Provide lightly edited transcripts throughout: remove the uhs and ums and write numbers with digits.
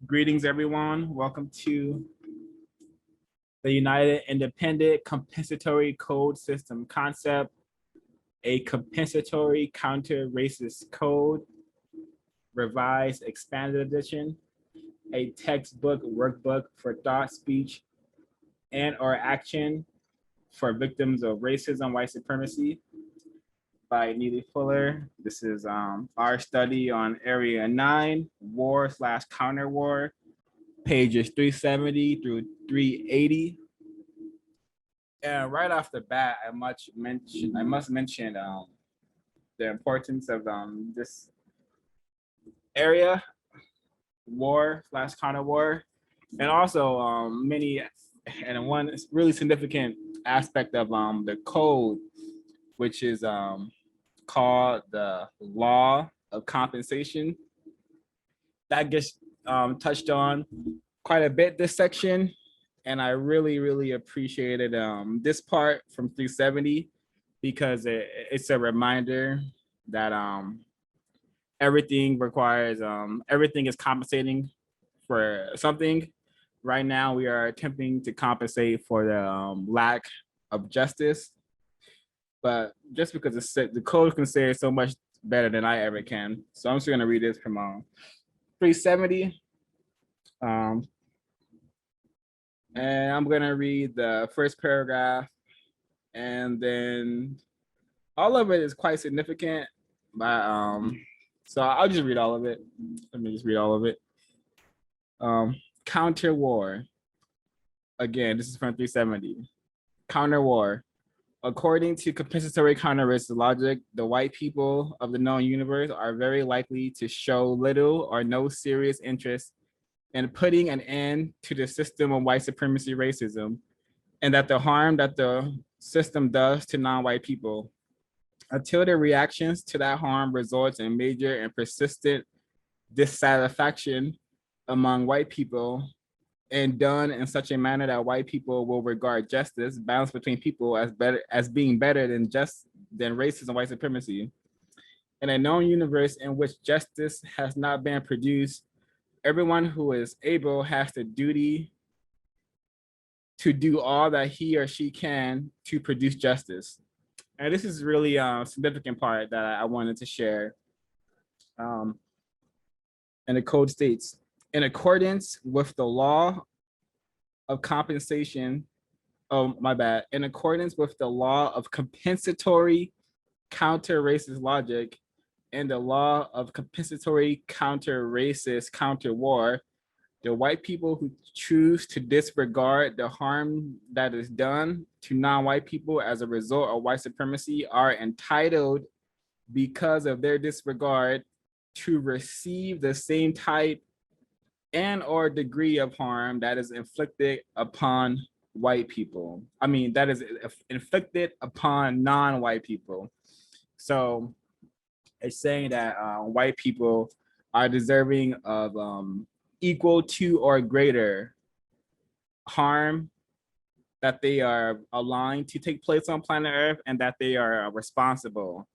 Greetings, everyone. Welcome to the United Independent Compensatory Code System concept, a compensatory counter-racist code, revised expanded edition, a textbook workbook for thought, speech, and or action for victims of racism, white supremacy by Neely Fuller. This is our study on Area 9, war/counter-war, pages 370 through 380. And right off the bat, I must mention the importance of this area, war/counter war, and also one really significant aspect of the code, which is called the law of compensation. That gets touched on quite a bit this section, and I really appreciated this part from 370 because it's a reminder that everything is compensating for something. Right now, we are attempting to compensate for the lack of justice, but just because the code can say it so much better than I ever can, so I'm just going to read this from 370. And I'm gonna read the first paragraph, and then all of it is quite significant, but so I'll just read all of it. Let me just read all of it. Counter war. Again, this is from 370. Counter war. According to compensatory counter-racist logic, the white people of the known universe are very likely to show little or no serious interest in putting an end to the system of white supremacy racism, and that the harm that the system does to non-white people, until the reactions to that harm results in major and persistent dissatisfaction among white people, and done in such a manner that white people will regard justice, balance between people, as being better than racism and white supremacy. In a known universe in which justice has not been produced, everyone who is able has the duty to do all that he or she can to produce justice. And this is really a significant part that I wanted to share. And the code states, in accordance with the law of compensation, in accordance with the law of compensatory counter-racist logic and the law of compensatory counter-racist counter-war, the white people who choose to disregard the harm that is done to non-white people as a result of white supremacy are entitled, because of their disregard, to receive the same type and or degree of harm that is inflicted upon white people. I mean, that is inflicted upon non-white people. So it's saying that white people are deserving of equal to or greater harm that they are allowing to take place on planet Earth, and that they are responsible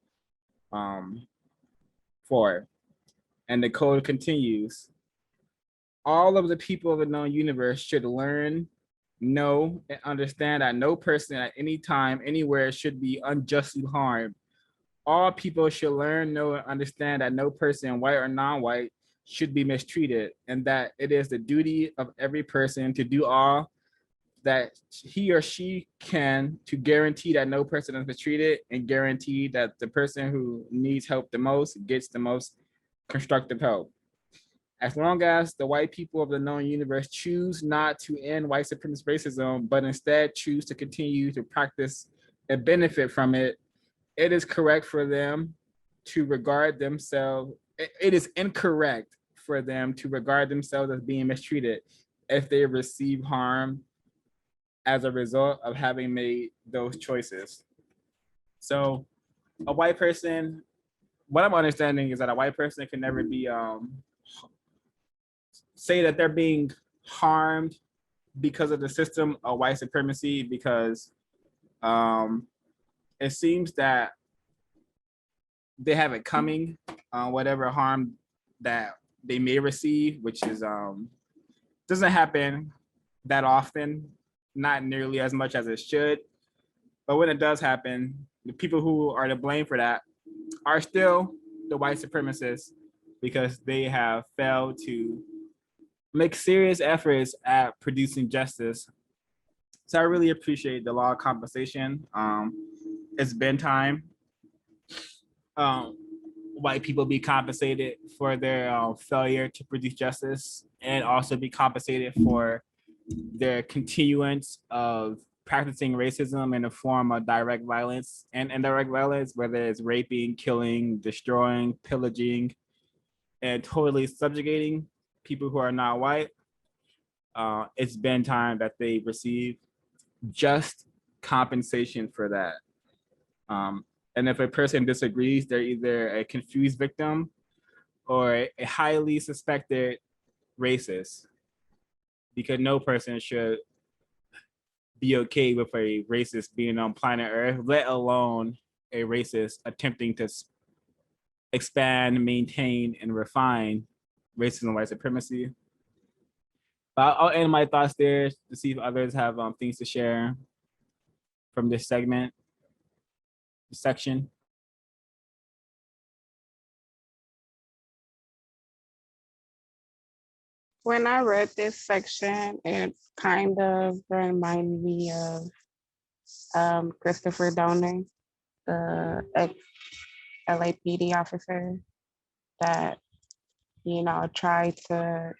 for. And the code continues. All of the people of the known universe should learn, know, and understand that no person at any time, anywhere should be unjustly harmed. All people should learn, know, and understand that no person, white or non-white, should be mistreated, and that it is the duty of every person to do all that he or she can to guarantee that no person is mistreated, and guarantee that the person who needs help the most gets the most constructive help. As long as the white people of the known universe choose not to end white supremacist racism, but instead choose to continue to practice and benefit from it, it is correct for them to regard themselves, it is incorrect for them to regard themselves as being mistreated if they receive harm as a result of having made those choices. So a white person, what I'm understanding is that a white person can never be say that they're being harmed because of the system of white supremacy, because it seems that they have it coming, whatever harm that they may receive, which is doesn't happen that often, not nearly as much as it should. But when it does happen, the people who are to blame for that are still the white supremacists because they have failed to make serious efforts at producing justice. So I really appreciate the law of compensation. It's been time white people be compensated for their failure to produce justice, and also be compensated for their continuance of practicing racism in the form of direct violence and indirect violence, whether it's raping, killing, destroying, pillaging, and totally subjugating people who are not white. It's been time that they receive just compensation for that. And if a person disagrees, they're either a confused victim or a highly suspected racist, because no person should be okay with a racist being on planet Earth, let alone a racist attempting to expand, maintain, and refine racism and white supremacy. But I'll end my thoughts there to see if others have things to share from this segment, this section. When I read this section, it kind of reminded me of Christopher Donner, the ex-LAPD officer that, tried to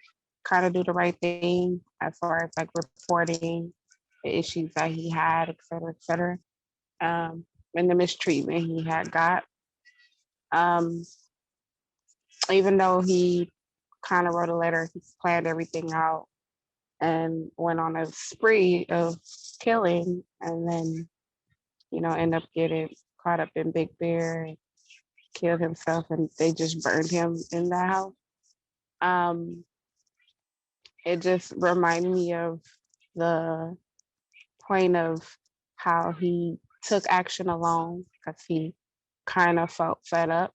kind of do the right thing as far as like reporting the issues that he had, et cetera, et cetera, and the mistreatment he had got. Even though he kind of wrote a letter, he planned everything out and went on a spree of killing, and then, end up getting caught up in Big Bear and killed himself, and they just burned him in the house. It just reminded me of the point of how he took action alone because he kind of felt fed up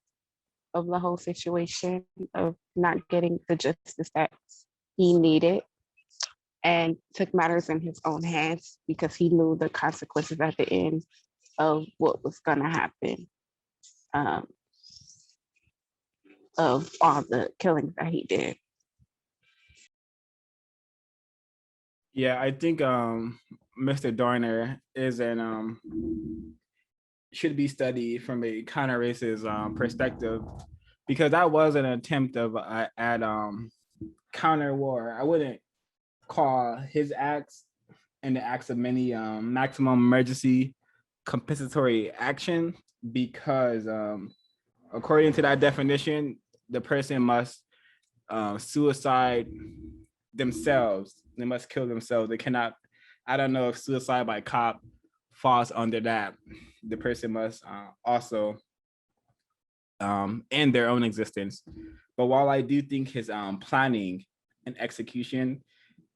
of the whole situation of not getting the justice that he needed, and took matters in his own hands because he knew the consequences at the end of what was going to happen, of all the killings that he did. Yeah, I think Mr. Dorner is an should be studied from a counter-racist perspective, because that was an attempt of at counter war. I wouldn't call his acts and the acts of many maximum emergency compensatory action, because according to that definition, the person must suicide themselves. They must kill themselves. They cannot, I don't know if suicide by cop falls under that. The person must also end their own existence. But while I do think his planning and execution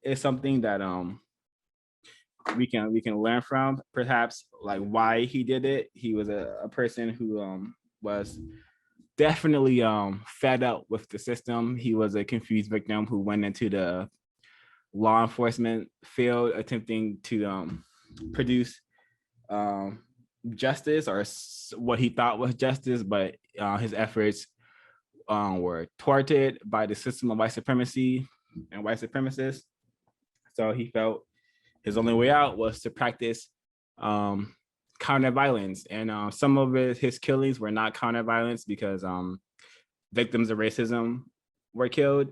is something that we can learn from, perhaps like why he did it. He was a person who was definitely fed up with the system. He was a confused victim who went into the law enforcement field attempting to produce justice, or what he thought was justice, but his efforts were thwarted by the system of white supremacy and white supremacists. So he felt his only way out was to practice counter violence, and some of his killings were not counter violence because victims of racism were killed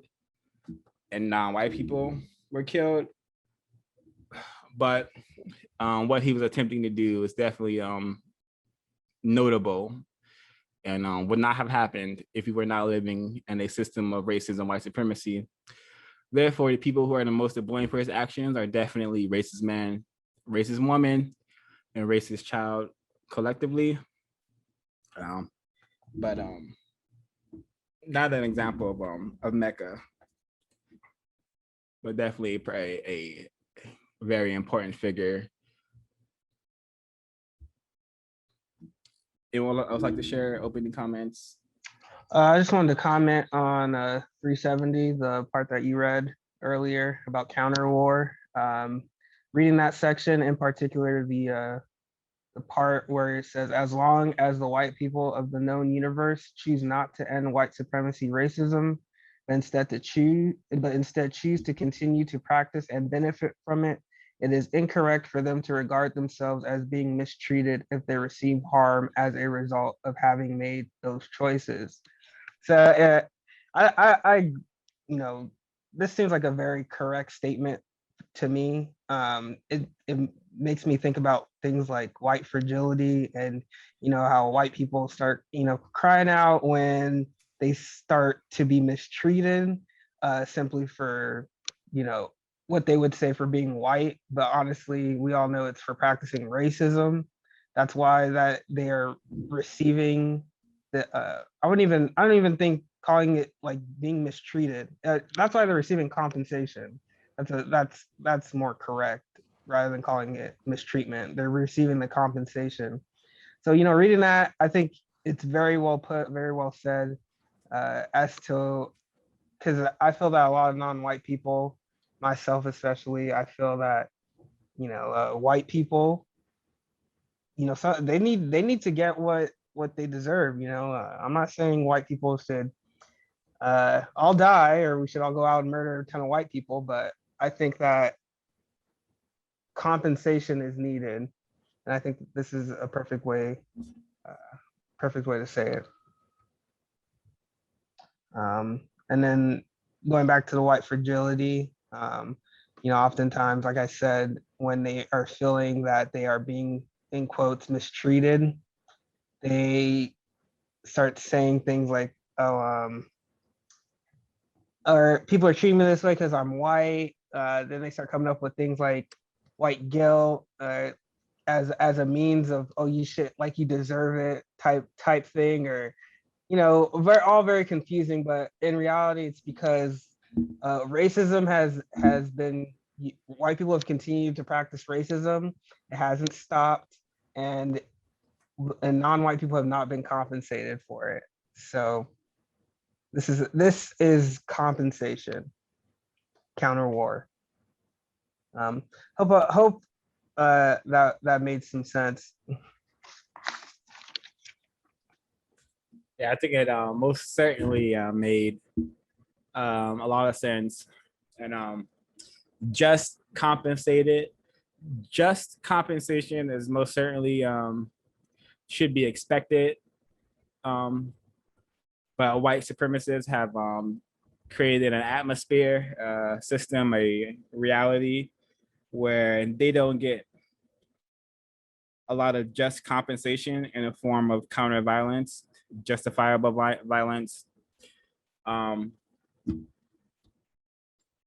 and non-white people were killed. But what he was attempting to do is definitely notable, and would not have happened if we were not living in a system of racism and white supremacy. Therefore, the people who are the most to blame for his actions are definitely racist man, racist woman, and racist child collectively. But not an example of Mecca, but definitely a very important figure. Anyone else like to share opening comments? I just wanted to comment on 370, the part that you read earlier about counter war. Reading that section, in particular, the part where it says, as long as the white people of the known universe choose not to end white supremacy racism, but instead choose to continue to practice and benefit from it, it is incorrect for them to regard themselves as being mistreated if they receive harm as a result of having made those choices. So I you know, this seems like a very correct statement to me. It makes me think about things like white fragility and, how white people start, crying out when they start to be mistreated, simply for, what they would say for being white. But honestly, we all know it's for practicing racism. That's why that they are receiving I don't even think calling it like being mistreated. That's why they're receiving compensation. That's more correct rather than calling it mistreatment. They're receiving the compensation. So, reading that, I think it's very well put, very well said, as to, because I feel that a lot of non-white people, myself especially, I feel that, white people, so they need to get what they deserve. I'm not saying white people should all die or we should all go out and murder a ton of white people, but I think that compensation is needed, and I think this is a perfect way to say it. And then going back to the white fragility, oftentimes, like I said, when they are feeling that they are being, in quotes, mistreated, they start saying things like, oh, or people are treating me this way because I'm white. Then they start coming up with things like white guilt, as a means of, oh, you should, like, you deserve it type thing, or all very confusing. But in reality, it's because racism has been, white people have continued to practice racism. It hasn't stopped, and non-white people have not been compensated for it. So this is compensation, counter war. Hope that made some sense. Yeah, I think it most certainly made a lot of sense. And just compensated, just compensation is most certainly should be expected. But white supremacists have created an atmosphere, system, a reality where they don't get a lot of just compensation in a form of counter violence, justifiable violence. And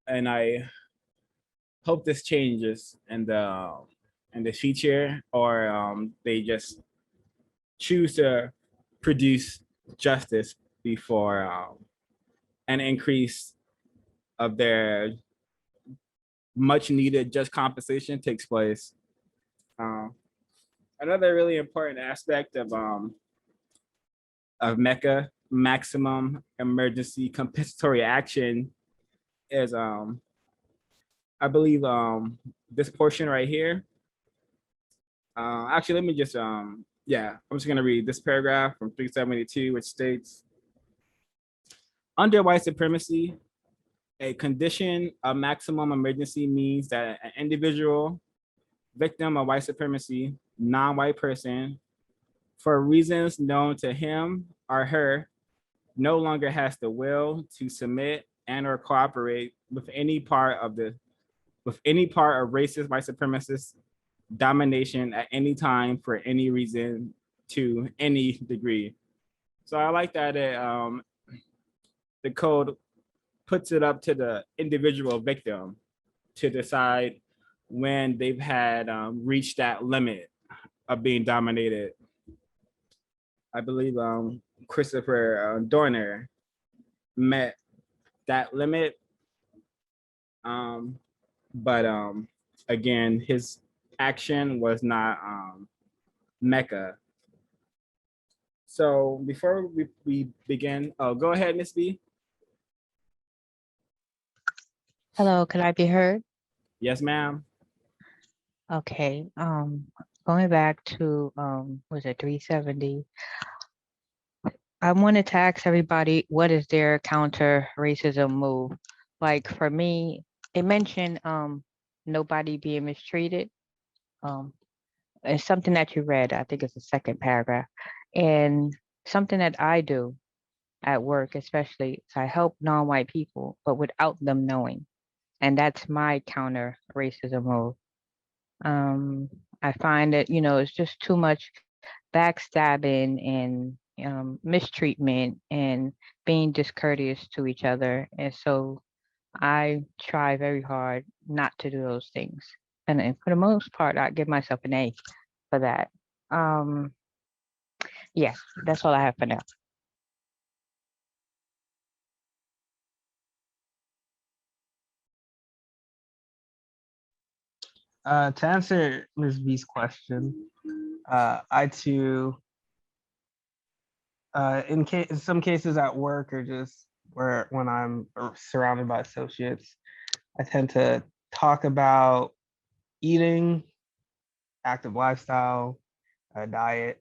I hope this changes in the future, or they just choose to produce justice before an increase of their much needed just compensation takes place. Another really important aspect of MECA, Maximum Emergency Compensatory Action, is I believe this portion right here. Actually, let me just yeah, I'm just gonna read this paragraph from 372, which states, under white supremacy, a condition of maximum emergency means that an individual victim of white supremacy, non-white person, for reasons known to him or her, no longer has the will to submit and or cooperate with any part of racist white supremacist domination at any time for any reason to any degree. So I like that the code puts it up to the individual victim to decide when they've had reached that limit of being dominated. I believe Christopher Dorner met that limit, but again, his action was not MECA. So before we begin, oh, go ahead, Miss B. Hello, can I be heard? Yes, ma'am. Okay. Going back to was it 370? I wanted to ask everybody what is their counter racism move? Like for me, it mentioned nobody being mistreated. Um, it's something that you read, I think it's the second paragraph. And something that I do at work, especially, is I help non-white people, but without them knowing. And that's my counter racism move. Um, I find that, it's just too much backstabbing and mistreatment and being discourteous to each other. And so I try very hard not to do those things. And for the most part, I give myself an A for that. Um, yeah, that's all I have for now. To answer Ms. B's question, I too, in some cases at work or just when I'm surrounded by associates, I tend to talk about eating, active lifestyle, diet,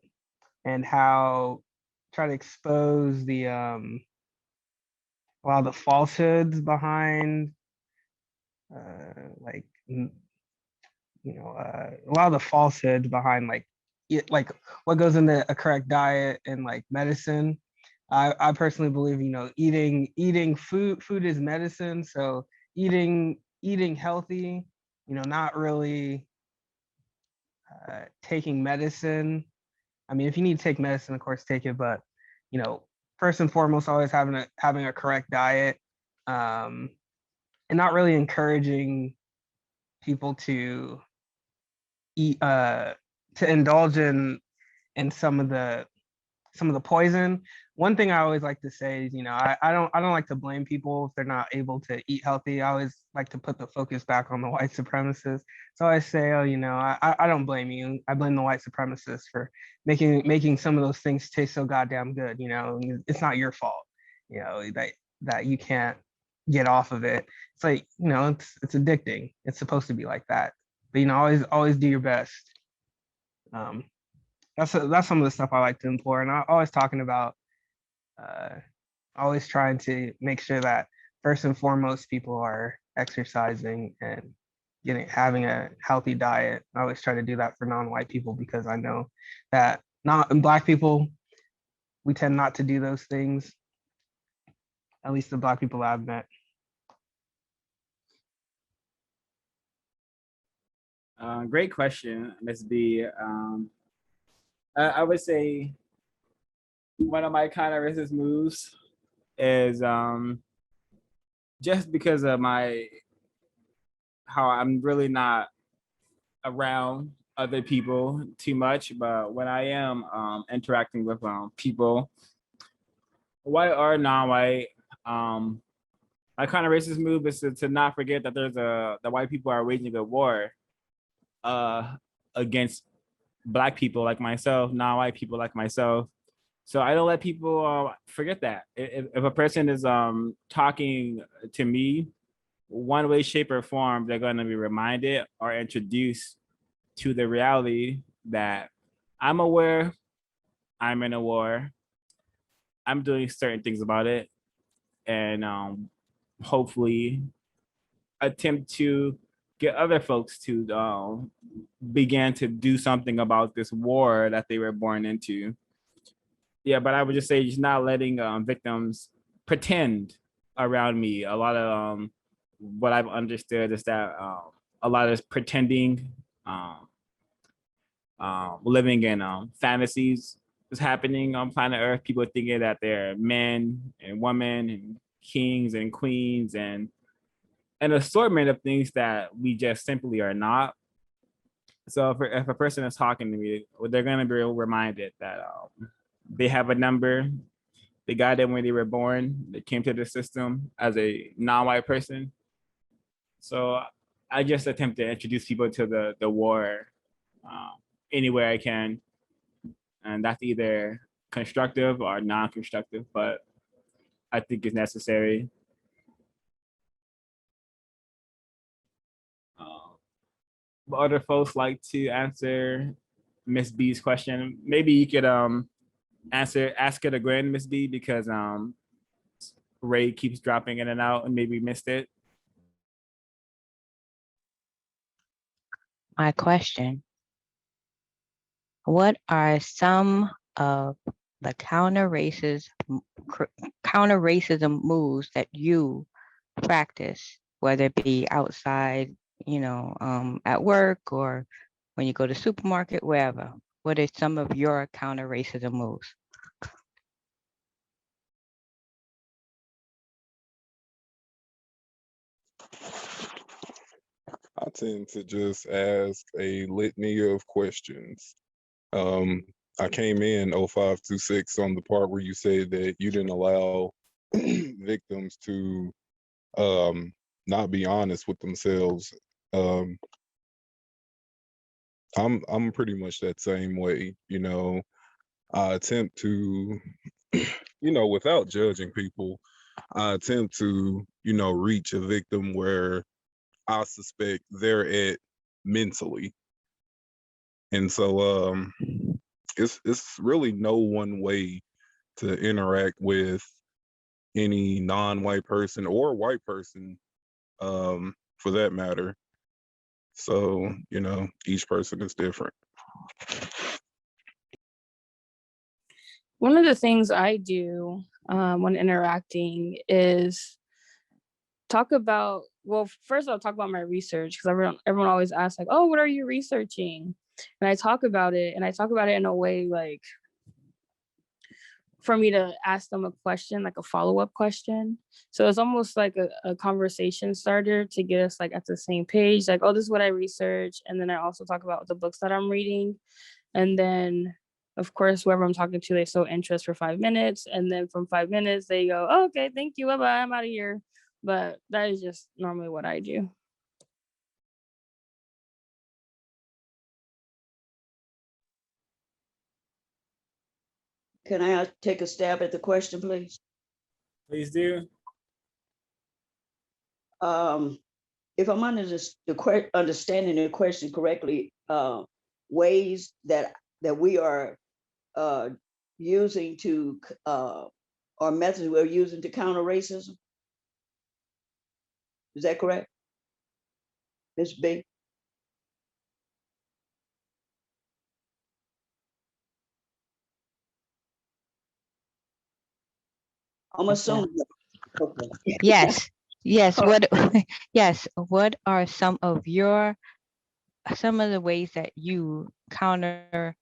and how try to expose a lot of the falsehoods behind like a lot of the falsehoods behind like what goes into a correct diet and like medicine. I personally believe eating food is medicine. So eating healthy, not really taking medicine. I mean, if you need to take medicine, of course, take it. But first and foremost, always having a correct diet, and not really encouraging people to eat to indulge in some of the poison. One thing I always like to say is, I don't like to blame people if they're not able to eat healthy. I always like to put the focus back on the white supremacists. So I say, oh, I don't blame you. I blame the white supremacists for making some of those things taste so goddamn good. It's not your fault. That you can't get off of it. It's like, it's addicting. It's supposed to be like that. But always do your best. That's some of the stuff I like to implore, and I'm always talking about, always trying to make sure that first and foremost people are exercising and having a healthy diet. I always try to do that for non-white people because I know that not Black people, we tend not to do those things. At least the Black people I've met. Great question, Ms. B. I would say one of my kind of racist moves is just because of how I'm really not around other people too much, but when I am interacting with people, white or non-white, my kind of racist move is to not forget that the white people are waging a war against Black people like myself, non-white people like myself. So I don't let people forget that. If a person is talking to me, one way, shape, or form, they're going to be reminded or introduced to the reality that I'm aware I'm in a war. I'm doing certain things about it, and hopefully attempt to get other folks to begin to do something about this war that they were born into. Yeah, but I would just say just not letting victims pretend around me. A lot of what I've understood is that a lot of pretending, living in fantasies is happening on planet Earth. People thinking that they're men and women and kings and queens and an assortment of things that we just simply are not. So if a person is talking to me, they're going to be reminded that they have a number. They got it when they were born. They came to the system as a non-white person. So I just attempt to introduce people to the war anywhere I can. And that's either constructive or non-constructive, but I think it's necessary. But other folks like to answer Miss B's question? Maybe you could ask it again, Miss B, because Ray keeps dropping in and out and maybe missed it. My question: what are some of the counter racism moves that you practice, whether it be outside, at work, or when you go to supermarket, wherever? What are some of your counter racism moves? I tend to just ask a litany of questions. I came in 0526 on the part where you said that you didn't allow victims to not be honest with themselves. I'm pretty much that same way, I attempt to, without judging people, I attempt to, reach a victim where I suspect they're at mentally. And so it's really no one way to interact with any non-white person or white person, for that matter. So, each person is different. One of the things I do when interacting is talk about, well, first I'll talk about my research, because everyone always asks like, oh, what are you researching? And I talk about it, and I talk about it in a way like for me to ask them a question, like a follow-up question. So it's almost like a conversation starter to get us like at the same page, like, oh, this is what I research. And then I also talk about the books that I'm reading. And then of course, whoever I'm talking to, they show interest for 5 minutes. And then from 5 minutes, they go, oh, okay, thank you, bye-bye, I'm out of here. But that is just normally what I do. Can I take a stab at the question, please? Please do. If I'm understanding the question correctly, ways that we are using to, or methods we're using to counter racism. Is that correct, Ms. B? I'm assuming. Okay. Yes. Oh. What are some of the ways that you counter?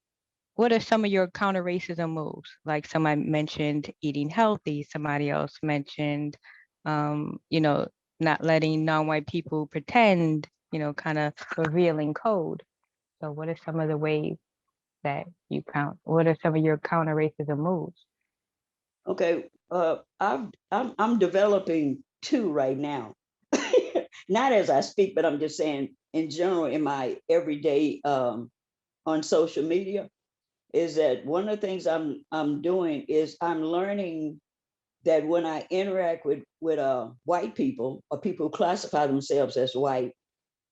What are some of your counter racism moves? Like somebody mentioned eating healthy. Somebody else mentioned, not letting non-white people pretend. Kind of revealing code. So, what are some of the ways that you count? What are some of your counter racism moves? Okay, I'm developing two right now. Not as I speak, but I'm just saying in general in my everyday on social media, is that one of the things I'm doing is I'm learning that when I interact with white people or people who classify themselves as white,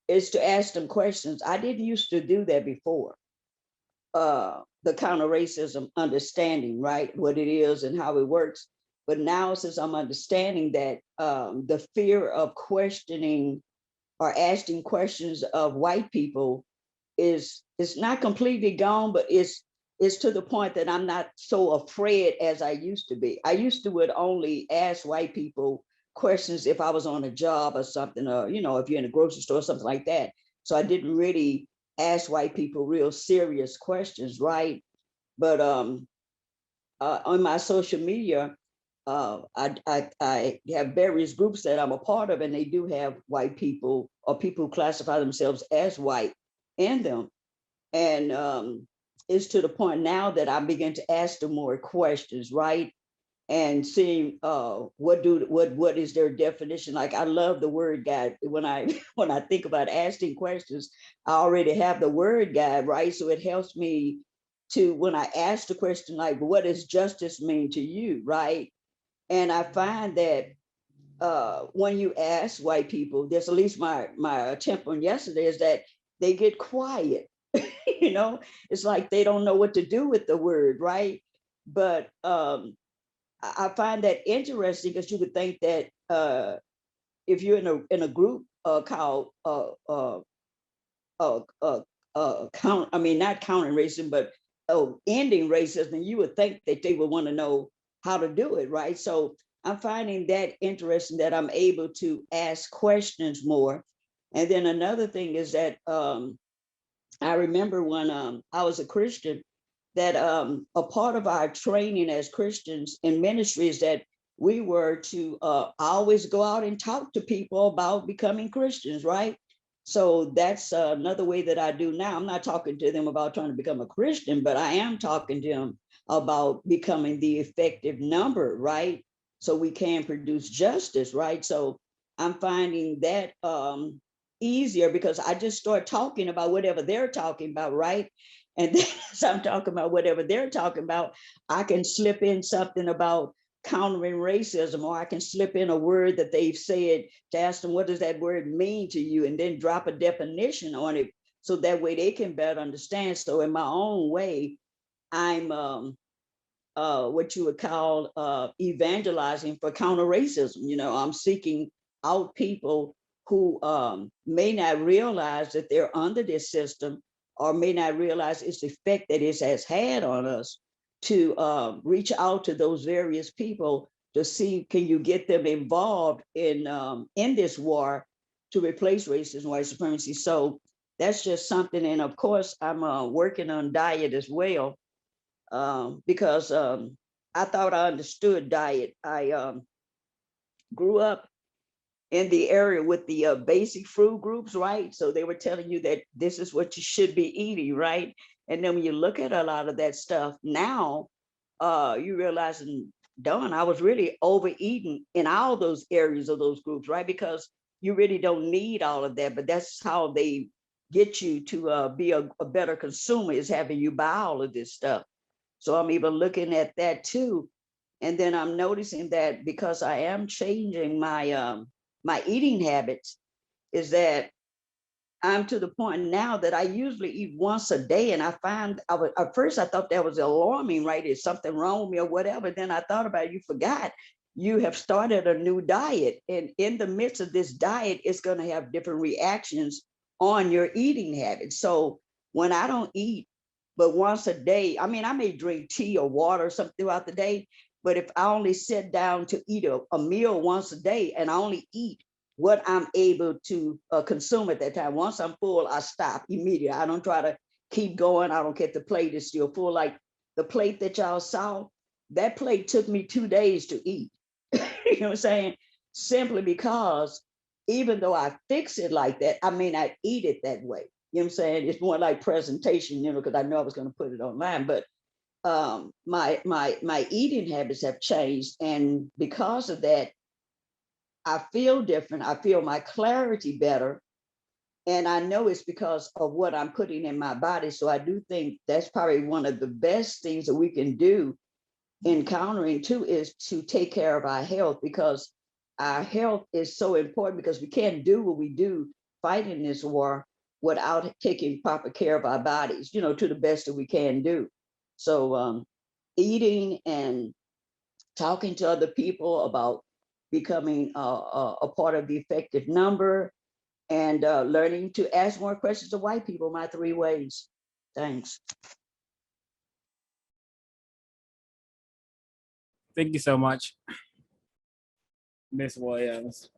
is to ask them questions. I didn't used to do that before. The counter racism understanding, right, what it is and how it works. But now, since I'm understanding that, the fear of questioning or asking questions of white people is not completely gone, but it's to the point that I'm not so afraid as I used to be. I used to would only ask white people questions if I was on a job or something, or if you're in a grocery store or something like that. So I didn't really ask white people real serious questions, right? But on my social media, I have various groups that I'm a part of, and they do have white people or people who classify themselves as white in them. And it's to the point now that I begin to ask them more questions, right? And seeing what is their definition. Like, I love the word guide. When I think about asking questions, I already have the word guide, right? So it helps me to when I ask the question, like, what does justice mean to you, right? And I find that when you ask white people, there's at least my attempt on yesterday is that they get quiet. You know, it's like they don't know what to do with the word, right? But I find that interesting because you would think that if you're in a group called not counting racism, but ending racism, you would think that they would want to know how to do it, right? So I'm finding that interesting that I'm able to ask questions more. And then another thing is that I remember when I was a Christian, that a part of our training as Christians in ministry is that we were to always go out and talk to people about becoming Christians, right? So that's another way that I do now. I'm not talking to them about trying to become a Christian, but I am talking to them about becoming the effective number, right? So we can produce justice, right? So I'm finding that easier because I just start talking about whatever they're talking about, right? And then as I'm talking about whatever they're talking about, I can slip in something about countering racism, or I can slip in a word that they've said to ask them, what does that word mean to you? And then drop a definition on it so that way they can better understand. So in my own way, I'm what you would call evangelizing for counter racism. You know, I'm seeking out people who may not realize that they're under this system or may not realize its effect that it has had on us, to reach out to those various people to see, can you get them involved in this war to replace racism and white supremacy? So that's just something. And of course, I'm working on diet as well, because I thought I understood diet. I grew up in the area with the basic food groups, right? So they were telling you that this is what you should be eating, right? And then when you look at a lot of that stuff now, you realize, and Dawn, I was really overeating in all those areas of those groups, right? Because you really don't need all of that, but that's how they get you to be a better consumer, is having you buy all of this stuff. So I'm even looking at that too. And then I'm noticing that because I am changing my my eating habits, is that I'm to the point now that I usually eat once a day. And I find at first I thought that was alarming, right? Is something wrong with me or whatever? Then I thought about it, you forgot you have started a new diet. And in the midst of this diet, it's going to have different reactions on your eating habits. So when I don't eat but once a day, I mean, I may drink tea or water or something throughout the day, but if I only sit down to eat a meal once a day and I only eat what I'm able to consume at that time. Once I'm full, I stop immediately. I don't try to keep going. I don't get the plate is still full. Like the plate that y'all saw, that plate took me 2 days to eat. You know what I'm saying? Simply because even though I fix it like that, I may not eat it that way. You know what I'm saying? It's more like presentation, you know, because I know I was going to put it online, but my eating habits have changed. And because of that, I feel different. I feel my clarity better. And I know it's because of what I'm putting in my body. So I do think that's probably one of the best things that we can do in countering too, is to take care of our health, because our health is so important, because we can't do what we do fighting this war without taking proper care of our bodies, you know, to the best that we can do. So eating and talking to other people about becoming a part of the effective number, and learning to ask more questions of white people, my 3 ways. Thanks. Thank you so much, Ms. Williams.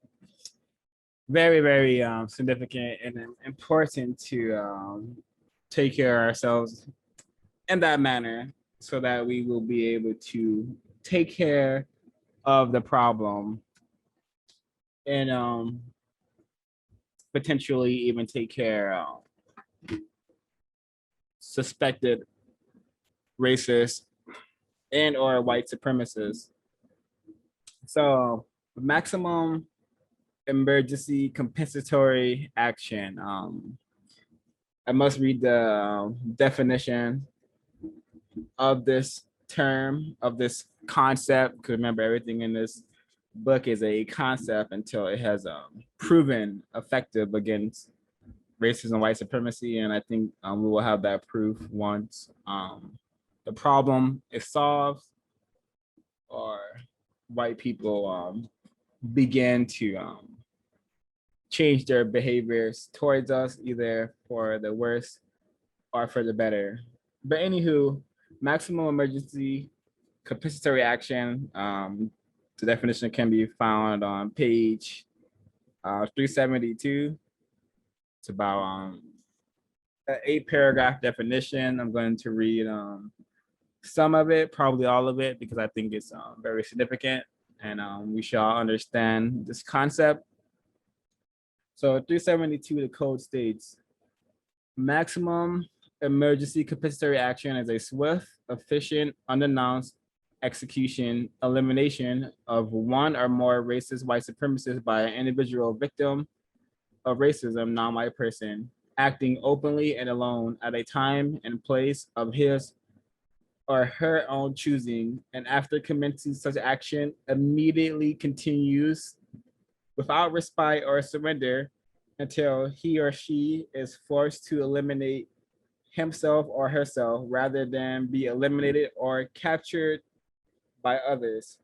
Very, very significant and important to take care of ourselves in that manner, so that we will be able to take care of the problem and potentially even take care of suspected racist and or white supremacists. So maximum emergency compensatory action. I must read the definition. of this term, of this concept, because remember, everything in this book is a concept until it has proven effective against racism, white supremacy, and I think we will have that proof once the problem is solved or white people begin to change their behaviors towards us, either for the worse or for the better. But anywho, maximum emergency compensatory action. The definition can be found on page 372. It's about an 8-paragraph definition. I'm going to read some of it, probably all of it, because I think it's very significant, and we should all understand this concept. So 372, the code states, maximum emergency compensatory action is a swift, efficient, unannounced execution, elimination of one or more racist white supremacists by an individual victim of racism, non-white person, acting openly and alone at a time and place of his or her own choosing, and after commencing such action, immediately continues without respite or surrender until he or she is forced to eliminate himself or herself rather than be eliminated or captured by others.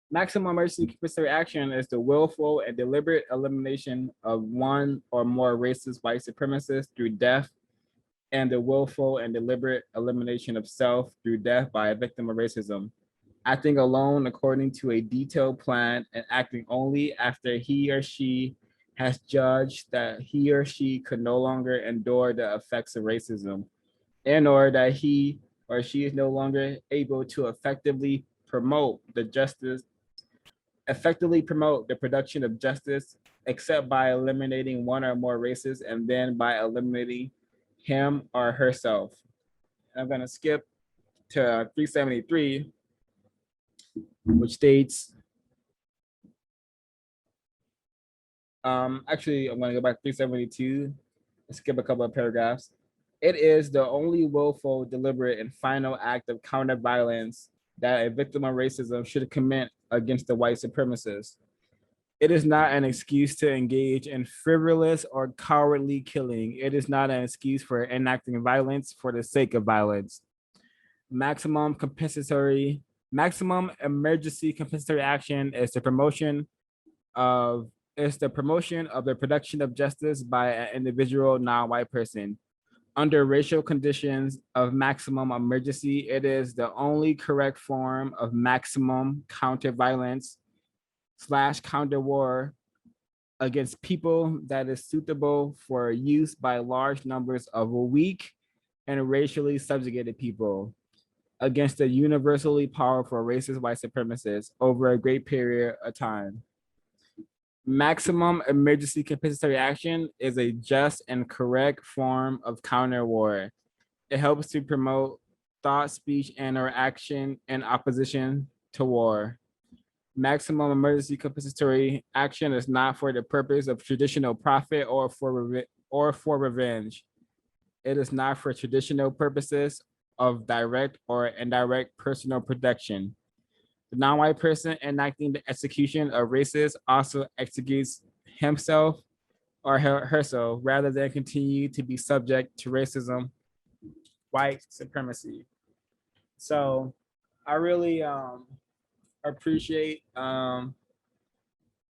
Maximum emergency compensatory action is the willful and deliberate elimination of one or more racist white supremacists through death, and the willful and deliberate elimination of self through death by a victim of racism, acting alone according to a detailed plan and acting only after he or she has judged that he or she could no longer endure the effects of racism, and or that he or she is no longer able to effectively promote the production of justice, except by eliminating one or more races and then by eliminating him or herself. I'm going to skip to 373, which states, actually, I'm going to go back to 372 and skip a couple of paragraphs. It is the only willful, deliberate, and final act of counter violence that a victim of racism should commit against the white supremacist. It is not an excuse to engage in frivolous or cowardly killing. It is not an excuse for enacting violence for the sake of violence. Maximum emergency compensatory action is the promotion of the production of justice by an individual non-white person. Under racial conditions of maximum emergency, it is the only correct form of maximum counter violence / counter war against people that is suitable for use by large numbers of weak and racially subjugated people against the universally powerful racist white supremacists over a great period of time. Maximum emergency compensatory action is a just and correct form of counter war. It helps to promote thought, speech, and or action in opposition to war. Maximum emergency compensatory action is not for the purpose of traditional profit or for revenge. It is not for traditional purposes of direct or indirect personal protection. The non-white person enacting the execution of racist also executes himself or herself rather than continue to be subject to racism, white supremacy. So I really appreciate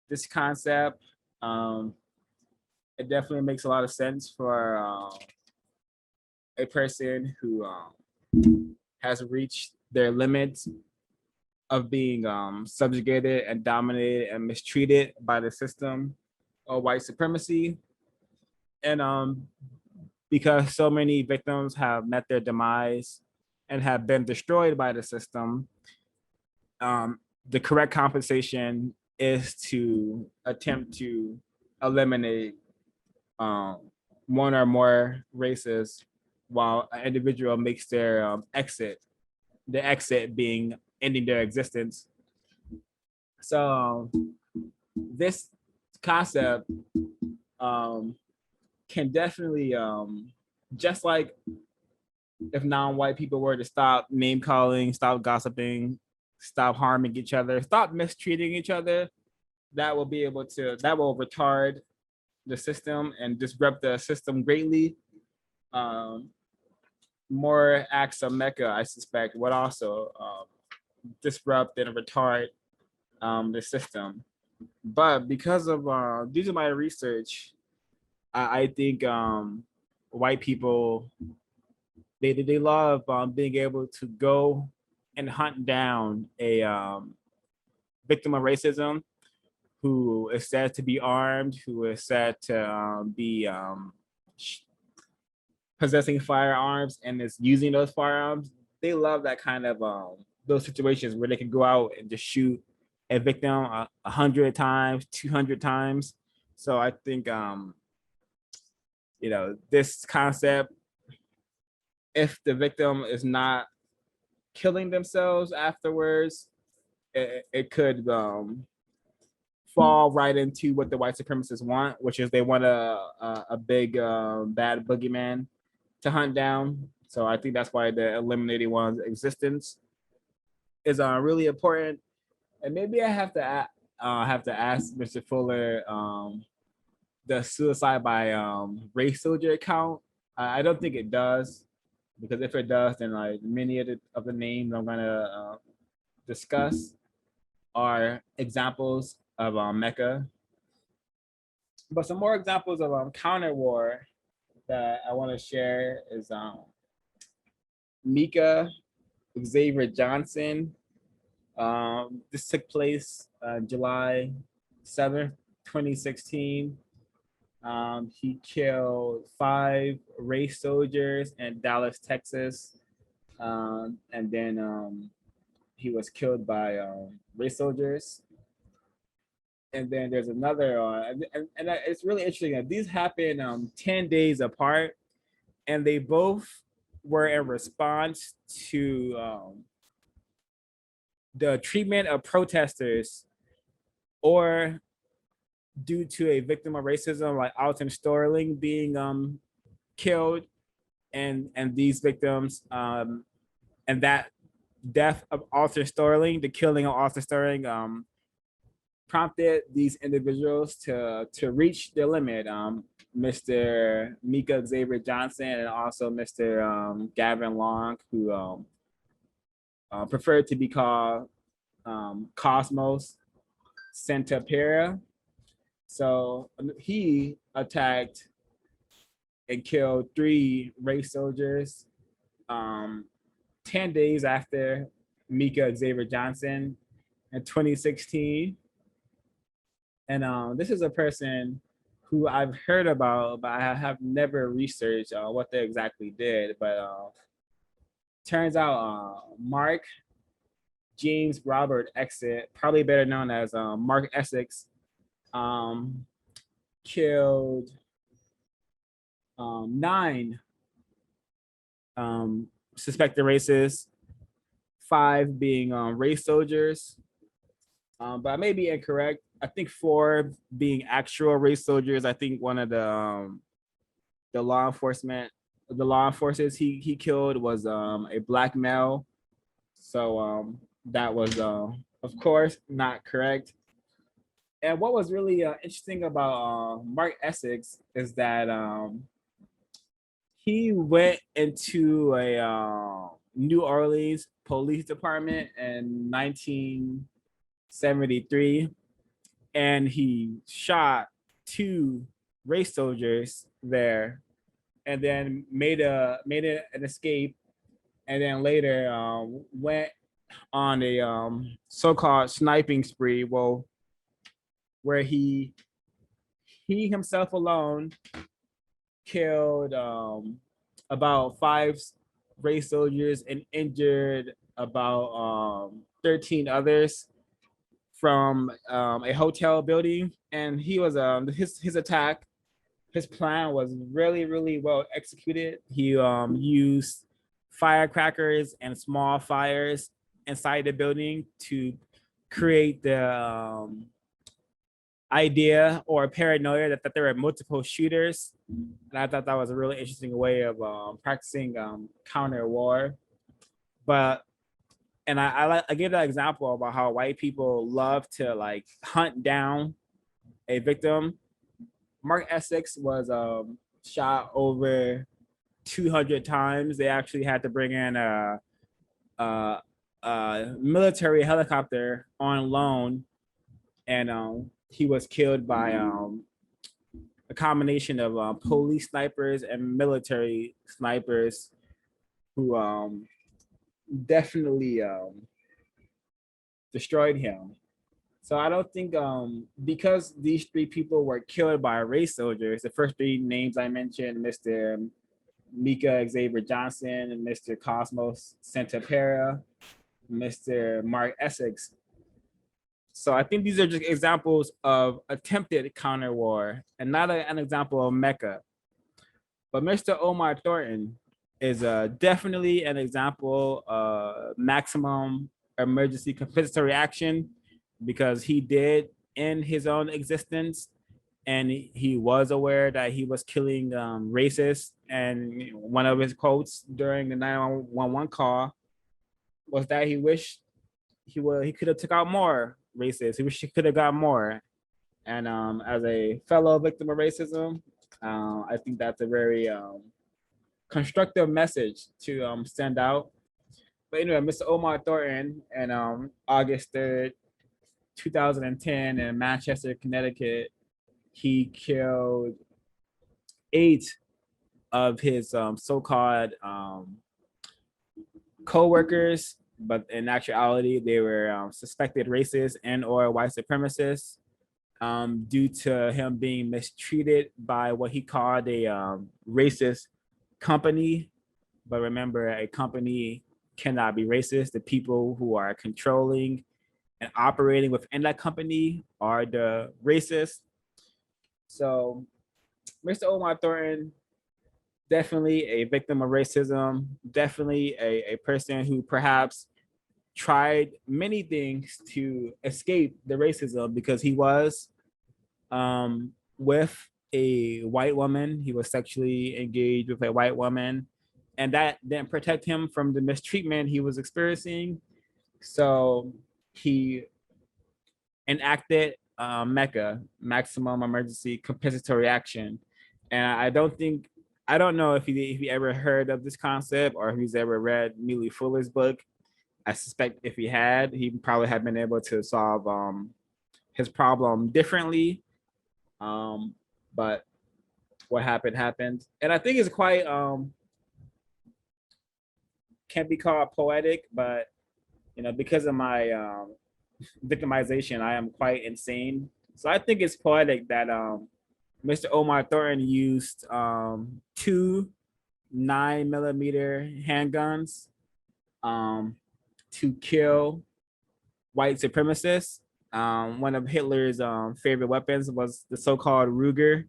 this concept. It definitely makes a lot of sense for a person who has reached their limits of being subjugated and dominated and mistreated by the system of white supremacy. And because so many victims have met their demise and have been destroyed by the system, the correct compensation is to attempt to eliminate one or more races while an individual makes their exit, the exit being ending their existence. So this concept can definitely, just like if non-white people were to stop name calling, stop gossiping, stop harming each other, stop mistreating each other, that will retard the system and disrupt the system greatly. More acts of Mecca, I suspect, would also disrupt and retard the system. But because of due to my research, I think white people they love being able to go and hunt down a victim of racism who is said to be armed, who is said to be possessing firearms and is using those firearms. They love that kind of those situations where they can go out and just shoot a victim 100 times, 200 times. So I think this concept, if the victim is not killing themselves afterwards, it could fall right into what the white supremacists want, which is they want a big bad boogeyman to hunt down. So I think that's why the eliminating one's existence is really important. And maybe I have to ask Mr. Fuller, the suicide by race soldier count. I don't think it does, because if it does, then like many of the names I'm gonna discuss are examples of Mecca. But some more examples of counter war that I want to share is Mika Xavier Johnson. This took place July 7th, 2016. He killed 5 race soldiers in Dallas, Texas. And then he was killed by race soldiers. And then there's another, and it's really interesting that these happened 10 days apart, and they both were in response to the treatment of protesters or due to a victim of racism like Alton Sterling being killed, and these victims and that death of Alton Sterling, the killing of Alton Sterling, prompted these individuals to reach their limit. Mr. Mika Xavier Johnson and also Mr. Gavin Long, who preferred to be called Cosmos Santapera. So he attacked and killed 3 race soldiers 10 days after Mika Xavier Johnson in 2016. And this is a person who I've heard about, but I have never researched what they exactly did. But turns out Mark James Robert Exit, probably better known as Mark Essex, killed 9 suspected racists, 5 being race soldiers. But I may be incorrect. I think 4 being actual race soldiers. I think one of the law enforcers he killed was a black male. So that was of course not correct. And what was really interesting about Mark Essex is that he went into a New Orleans police department in 1973, and he shot 2 race soldiers there, and then made an escape, and then later went on a so-called sniping spree. Well, where he himself alone killed about 5 race soldiers and injured about 13 others from a hotel building. And he was his attack, his plan was really well executed. He used firecrackers and small fires inside the building to create idea or paranoia that there were multiple shooters. And I thought that was a really interesting way of practicing counter war. But and I give that example about how white people love to like hunt down a victim. Mark Essex was shot over 200 times. They actually had to bring in a military helicopter on loan, and he was killed by a combination of police snipers and military snipers who definitely destroyed him. So I don't think because these three people were killed by race soldiers, the first three names I mentioned, Mr. Mika Xavier Johnson and Mr. Cosmos Santapera, Mr. Mark Essex. So I think these are just examples of attempted counter war and not an example of Mecca. But Mr. Omar Thornton is definitely an example of maximum emergency compensatory action, because he did end his own existence and he was aware that he was killing racists. And one of his quotes during the 911 call was that he wished he could have took out more racists. He wished he could have got more. And as a fellow victim of racism, I think that's a very constructive message to send out. But anyway, Mr. Omar Thornton, and August 3rd, 2010 in Manchester, Connecticut, he killed 8 of his so-called co-workers, but in actuality, they were suspected racists and or white supremacists due to him being mistreated by what he called a racist company. But remember, a company cannot be racist. The people who are controlling and operating within that company are the racists. So Mr. Omar Thornton, definitely a victim of racism, definitely a person who perhaps tried many things to escape the racism, because he was with a white woman. He was sexually engaged with a white woman, and that didn't protect him from the mistreatment he was experiencing. So he enacted MECA, Maximum Emergency Compensatory Action. And I don't know if he ever heard of this concept or if he's ever read Neely Fuller's book. I suspect if he had, he probably had been able to solve his problem differently. But what happened. And I think it's quite, can be called poetic, but because of my victimization, I am quite insane. So I think it's poetic that Mr. Omar Thornton used 2 9mm handguns to kill white supremacists. One of Hitler's favorite weapons was the so-called Ruger,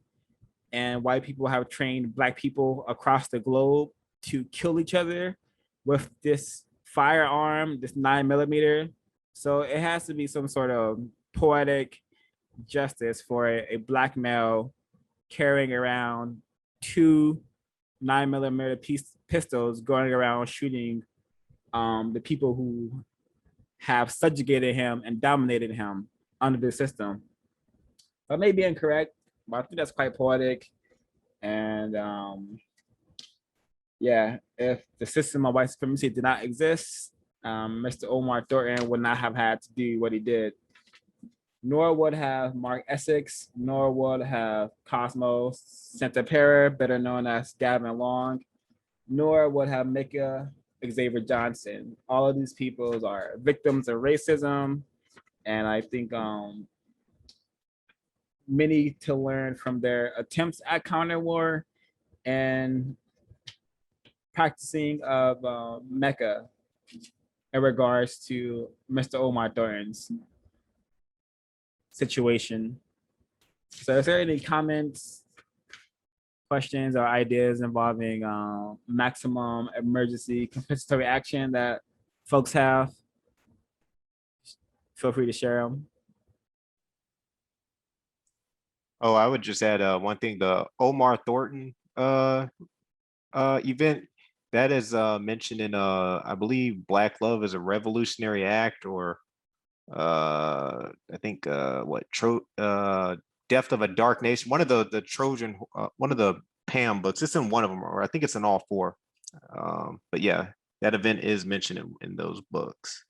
and white people have trained black people across the globe to kill each other with this firearm, this 9mm. So it has to be some sort of poetic justice for a black male carrying around 2 9mm pistols, going around shooting the people who have subjugated him and dominated him under the system. I may be incorrect, but I think that's quite poetic. And yeah, if the system of white supremacy did not exist, Mr. Omar Thornton would not have had to do what he did. Nor would have Mark Essex, nor would have Cosmos Santapera, better known as Gavin Long, nor would have Mika Xavier Johnson. All of these people are victims of racism, and I think many to learn from their attempts at counter war and practicing of MECA in regards to Mr. Omar Thornton's situation. So is there any comments, questions, or ideas involving maximum emergency compensatory action that folks have? Feel free to share them. Oh, I would just add one thing, the Omar Thornton event that is mentioned in I believe Black Love is a Revolutionary Act, or I think Death of a Dark Nation, one of the Trojan, one of the Pam books. It's in one of them, or I think it's in all four. But yeah, that event is mentioned in those books.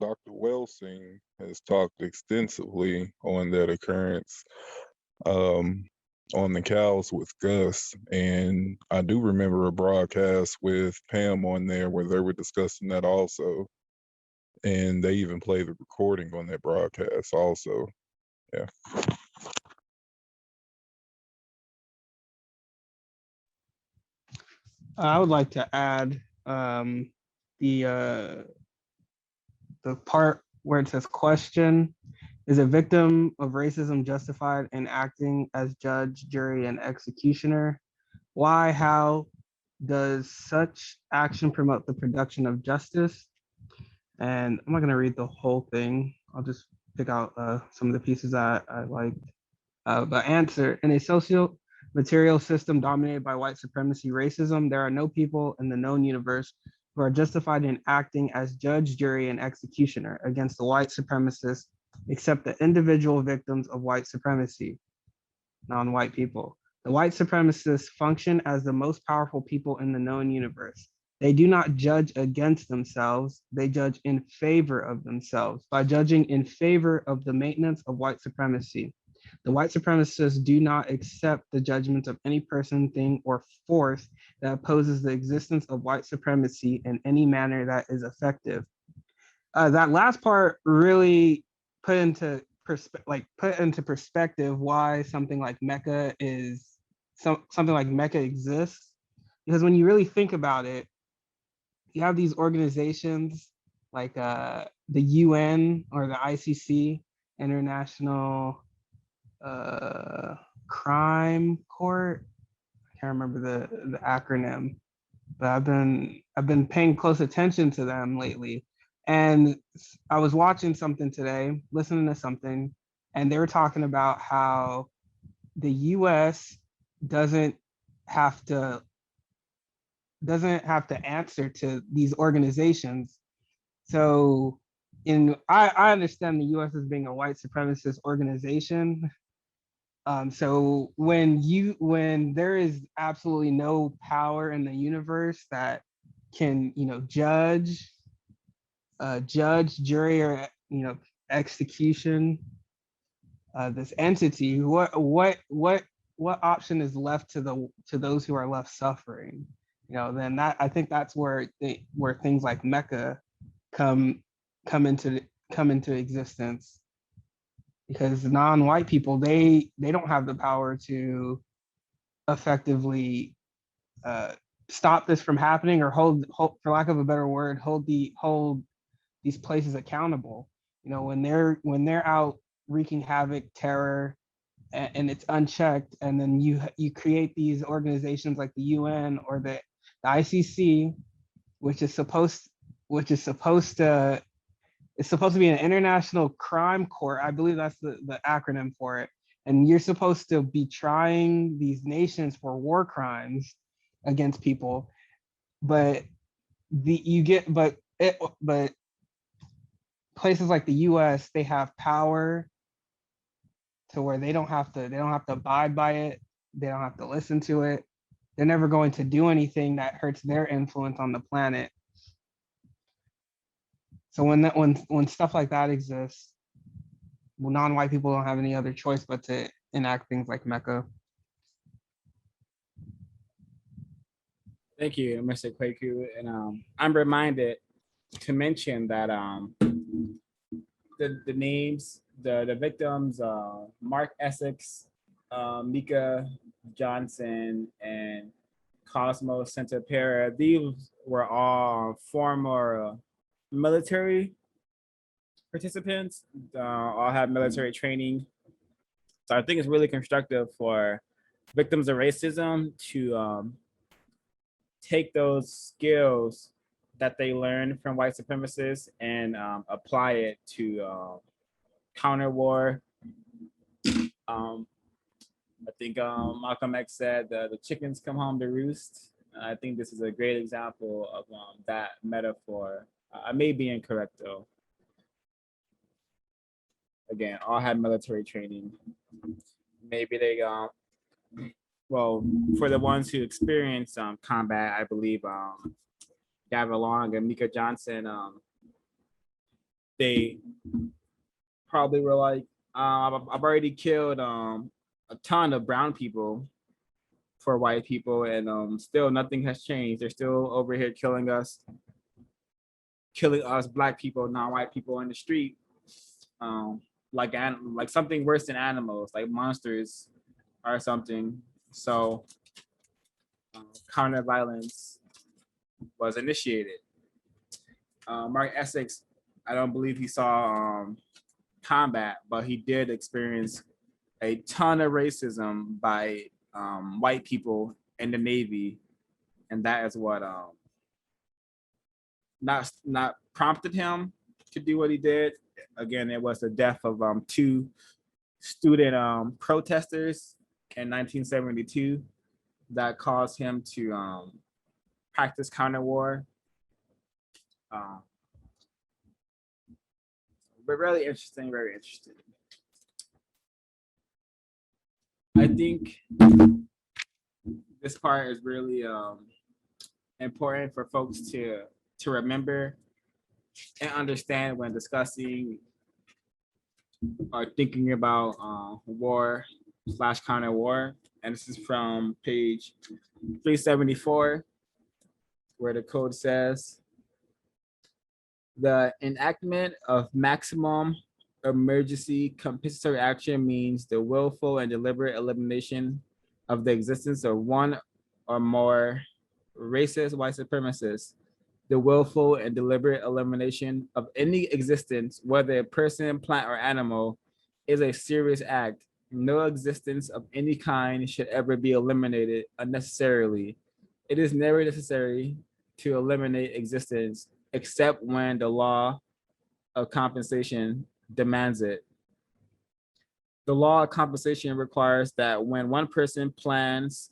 Dr. Welsing has talked extensively on that occurrence on the cows with Gus. And I do remember a broadcast with Pam on there where they were discussing that also. And they even played the recording on that broadcast also. Yeah. I would like to add the part where it says question, is a victim of racism justified in acting as judge, jury, and executioner? Why, how does such action promote the production of justice? And I'm not gonna read the whole thing. I'll just pick out some of the pieces that I liked. The answer, in a social material system dominated by white supremacy racism, there are no people in the known universe who are justified in acting as judge, jury, and executioner against the white supremacists, except the individual victims of white supremacy, non-white people. The white supremacists function as the most powerful people in the known universe. They do not judge against themselves, they judge in favor of themselves by judging in favor of the maintenance of white supremacy. The white supremacists do not accept the judgments of any person, thing, or force that opposes the existence of white supremacy in any manner that is effective. That last part really put into perspective why something like Mecca is something like Mecca exists. Because when you really think about it, you have these organizations like the UN or the ICC, International Crime Court. I can't remember the acronym, but I've been paying close attention to them lately. And I was watching something today, listening to something, and they were talking about how the US doesn't have to answer to these organizations. So I understand the US as being a white supremacist organization. So when there is absolutely no power in the universe that can, judge, jury, or execution this entity, what option is left to those who are left suffering? Then I think that's where things like Mecca come into existence, because non-white people, they don't have the power to effectively stop this from happening, or hold, for lack of a better word, hold these places accountable. When they're out wreaking havoc, terror, and it's unchecked, and then you create these organizations like the UN or the ICC, which is supposed to be an international crime court. I believe that's the acronym for it. And you're supposed to be trying these nations for war crimes against people, but places like the US, they have power to where they don't have to abide by it. They don't have to listen to it. They're never going to do anything that hurts their influence on the planet. So when stuff like that exists, well, non-white people don't have any other choice but to enact things like Mecca. Thank you, Mr. Kwaku. And I'm reminded to mention that the names, the victims, Mark Essex, Mika Johnson, and Cosmos Santapera, these were all former military participants, all have military training. So I think it's really constructive for victims of racism to take those skills that they learned from white supremacists and apply it to counter war. I think Malcolm X said the chickens come home to roost. I think this is a great example of that metaphor. I may be incorrect though. Again, all had military training. Maybe they well, for the ones who experience combat, I believe Gavin Long and Mika Johnson, they probably were like, I've already killed a ton of brown people for white people, and still nothing has changed. They're still over here killing us black people, non-white people in the street, like something worse than animals, like monsters or something. So counter violence was initiated. Mark Essex, I don't believe he saw combat, but he did experience a ton of racism by white people in the Navy, and that is what not prompted him to do what he did. Again, it was the death of two student protesters in 1972 that caused him to practice counter war. But really interesting, very interesting. I think this part is really important for folks to remember and understand when discussing or thinking about war/counter war. And this is from page 374, where the code says, the enactment of maximum emergency compensatory action means the willful and deliberate elimination of the existence of one or more racist white supremacists. The willful and deliberate elimination of any existence, whether a person, plant, or animal, is a serious act. No existence of any kind should ever be eliminated unnecessarily. It is never necessary to eliminate existence except when the law of compensation demands it. The law of compensation requires that when one person plans,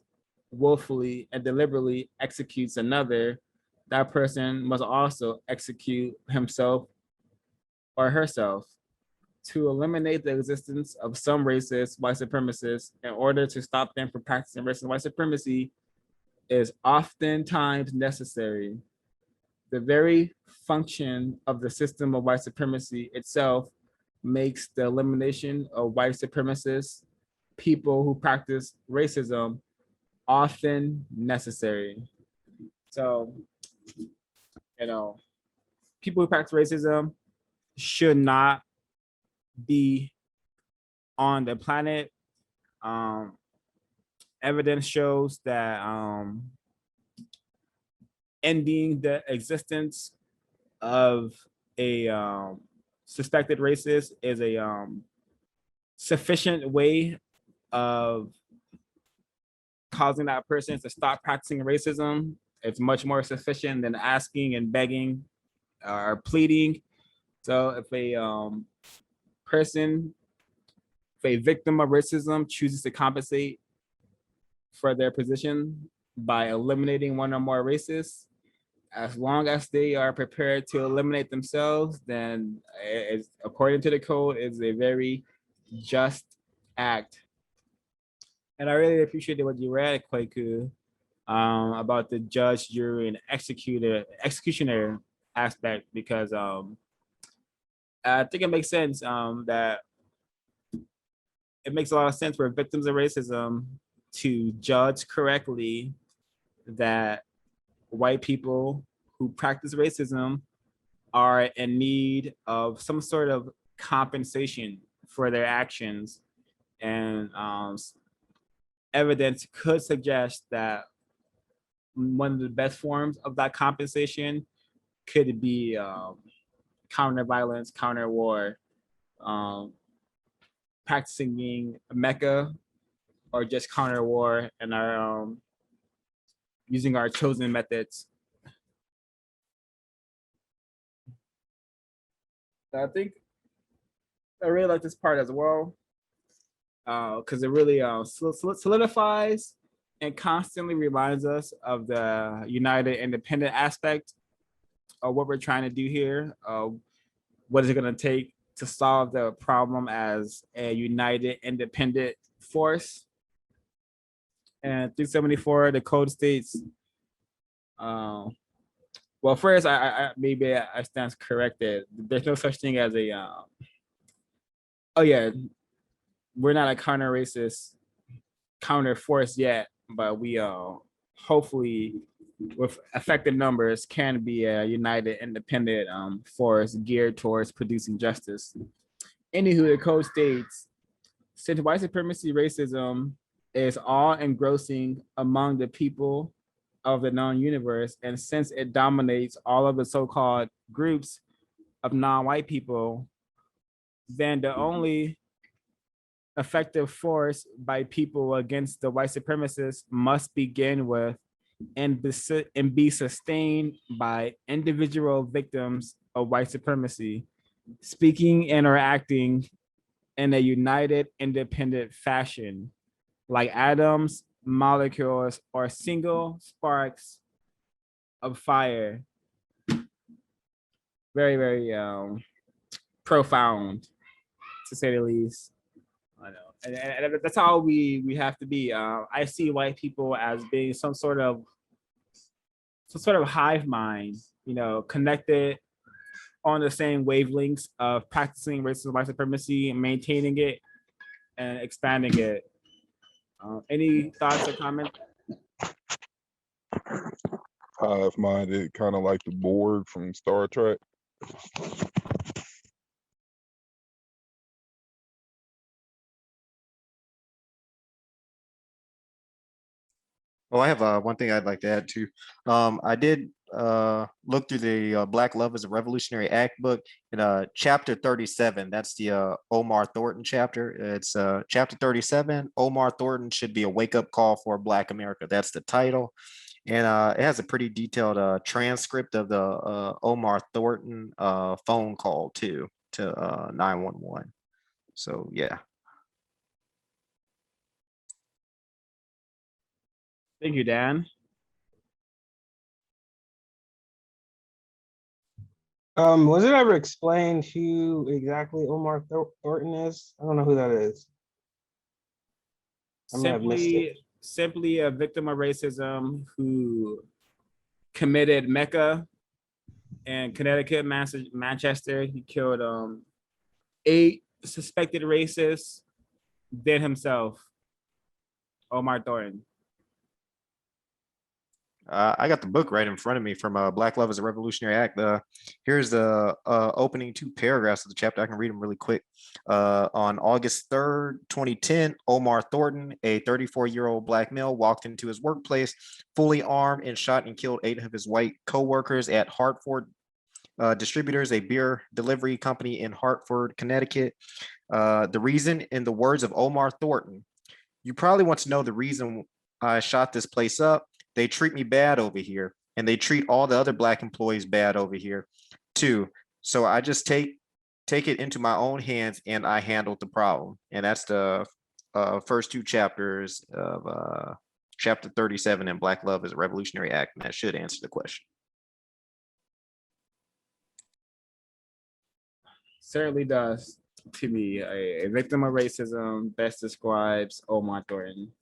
willfully, and deliberately executes another, that person must also execute himself or herself. To eliminate the existence of some racist white supremacists in order to stop them from practicing racist white supremacy is oftentimes necessary. The very function of the system of white supremacy itself makes the elimination of white supremacists, people who practice racism, often necessary. So, people who practice racism should not be on the planet. Evidence shows that ending the existence of a suspected racist is a sufficient way of causing that person to stop practicing racism. It's much more sufficient than asking and begging or pleading. So if a person, if a victim of racism chooses to compensate for their position by eliminating one or more racists, as long as they are prepared to eliminate themselves, then it's, according to the code, is a very just act. And I really appreciated what you read, Kwaku, about the judge, jury, and executioner aspect, because I think it makes sense that it makes a lot of sense for victims of racism to judge correctly that white people who practice racism are in need of some sort of compensation for their actions. And evidence could suggest that one of the best forms of that compensation could be counter violence, counter war, practicing being Mecca, or just counter war in our using our chosen methods. I think I really like this part as well, because it really solidifies and constantly reminds us of the united independent aspect of what we're trying to do here. What is it going to take to solve the problem as a united independent force? And 374, the code states, well, first, I maybe I stand corrected. There's no such thing as a, oh yeah, we're not a counter racist counter force yet, but we hopefully with effective numbers can be a united independent force geared towards producing justice. Anywho, the code states, since white supremacy racism is all engrossing among the people of the known universe, and since it dominates all of the so-called groups of non-white people, then the only effective force by people against the white supremacists must begin with and be sustained by individual victims of white supremacy, speaking and or acting in a united, independent fashion, like atoms, molecules, or single sparks of fire. Very, very profound, to say the least. I know, and that's how we have to be. I see white people as being some sort of hive mind, connected on the same wavelengths of practicing racism, white supremacy, and maintaining it and expanding it. Any thoughts or comments? Hive-minded, kind of like the Borg from Star Trek. Well, I have one thing I'd like to add too. I did look through the Black Love is a Revolutionary Act book in chapter 37. That's the Omar Thornton chapter. It's chapter 37. Omar Thornton should be a wake-up call for Black America. That's the title. And it has a pretty detailed transcript of the Omar Thornton phone call too to 911. So yeah. Thank you, Dan. Was it ever explained who exactly Omar Thornton is? I don't know who that is. I may have missed it. Simply a victim of racism who committed Mecca and Connecticut, Manchester. He killed 8 suspected racists, then himself, Omar Thornton. I got the book right in front of me from Black Love is a Revolutionary Act. Here's the opening 2 paragraphs of the chapter. I can read them really quick. On August 3rd, 2010, Omar Thornton, a 34-year-old Black male, walked into his workplace fully armed and shot and killed 8 of his white co-workers at Hartford Distributors, a beer delivery company in Hartford, Connecticut. The reason, in the words of Omar Thornton, you probably want to know the reason I shot this place up. They treat me bad over here, and they treat all the other Black employees bad over here too. So I just take it into my own hands, and I handled the problem. And that's the first 2 chapters of chapter 37 in Black Love is a Revolutionary Act, and that should answer the question. Certainly does to me. A victim of racism best describes Omar Thornton.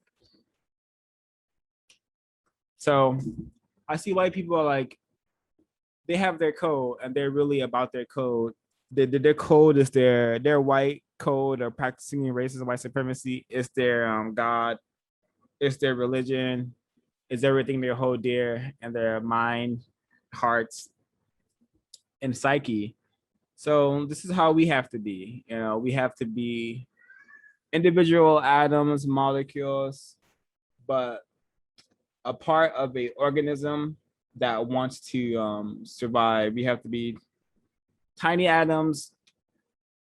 So I see white people are like, they have their code and they're really about their code. Their code is their white code of practicing racism, white supremacy. It's their God. It's their religion. It's everything they hold dear in their mind, hearts, and psyche. So this is how we have to be. We have to be individual atoms, molecules, but a part of a organism that wants to survive. We have to be tiny atoms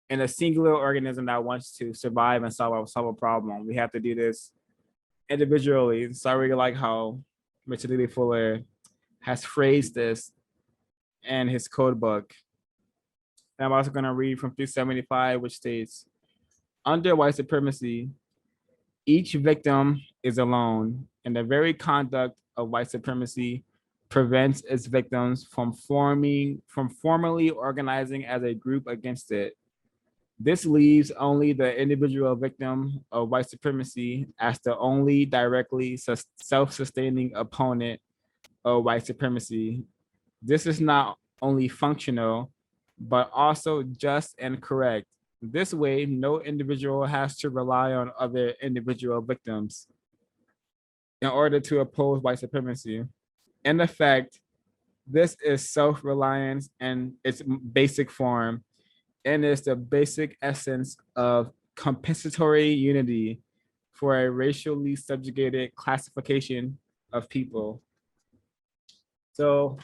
in a singular organism that wants to survive and solve a problem. We have to do this individually. So I really like how Mr. Neely Fuller, has phrased this in his code book. And I'm also going to read from 375, which states, under white supremacy, each victim is alone, and the very conduct of white supremacy prevents its victims from formally organizing as a group against it. This leaves only the individual victim of white supremacy as the only directly self-sustaining opponent of white supremacy. This is not only functional, but also just and correct. This way, no individual has to rely on other individual victims in order to oppose white supremacy. In effect, this is self-reliance in its basic form, and is the basic essence of compensatory unity for a racially subjugated classification of people. So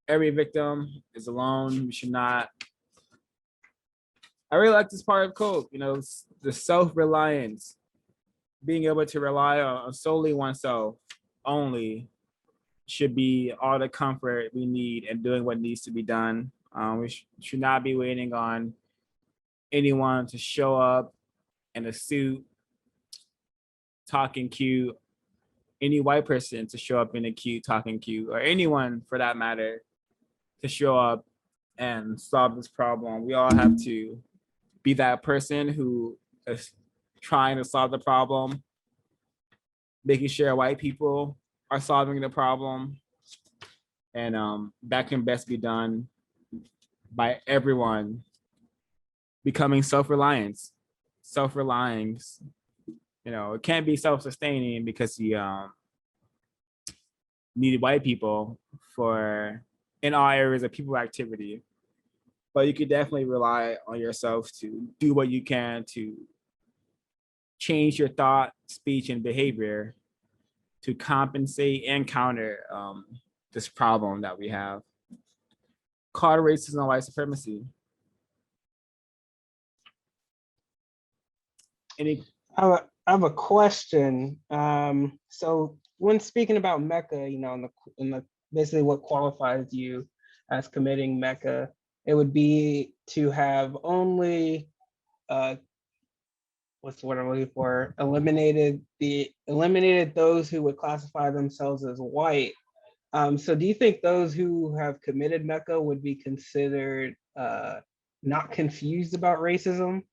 every victim is alone. We should not. I really like this part of code, the self-reliance, being able to rely on solely oneself only should be all the comfort we need and doing what needs to be done. We should not be waiting on anyone to show up in a suit, talking cute, any white person to show up in a cute, talking cute, or anyone for that matter to show up and solve this problem. We all have to be that person who is trying to solve the problem, making sure white people are solving the problem. And that can best be done by everyone becoming self-relying. It can't be self-sustaining because you needed white people in all areas of people activity. But you could definitely rely on yourself to do what you can to change your thought, speech, and behavior to compensate and counter this problem that we have called racism and white supremacy. I have a question. So when speaking about Mecca, in the basically what qualifies you as committing Mecca, it would be to have only what's the word I'm looking for? Eliminated those who would classify themselves as white. So do you think those who have committed Mecca would be considered not confused about racism?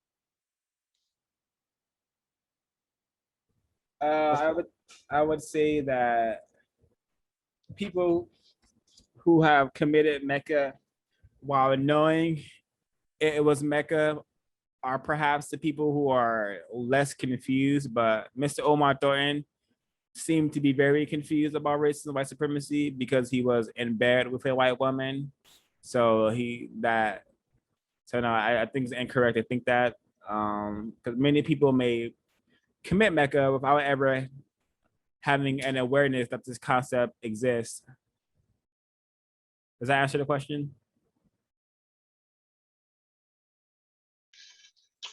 I would say that people who have committed Mecca while knowing it was Mecca are perhaps the people who are less confused, but Mr. Omar Thornton seemed to be very confused about racism and white supremacy because he was in bed with a white woman. So no, I think it's incorrect. I think that because many people may commit Mecca without ever having an awareness that this concept exists. Does that answer the question?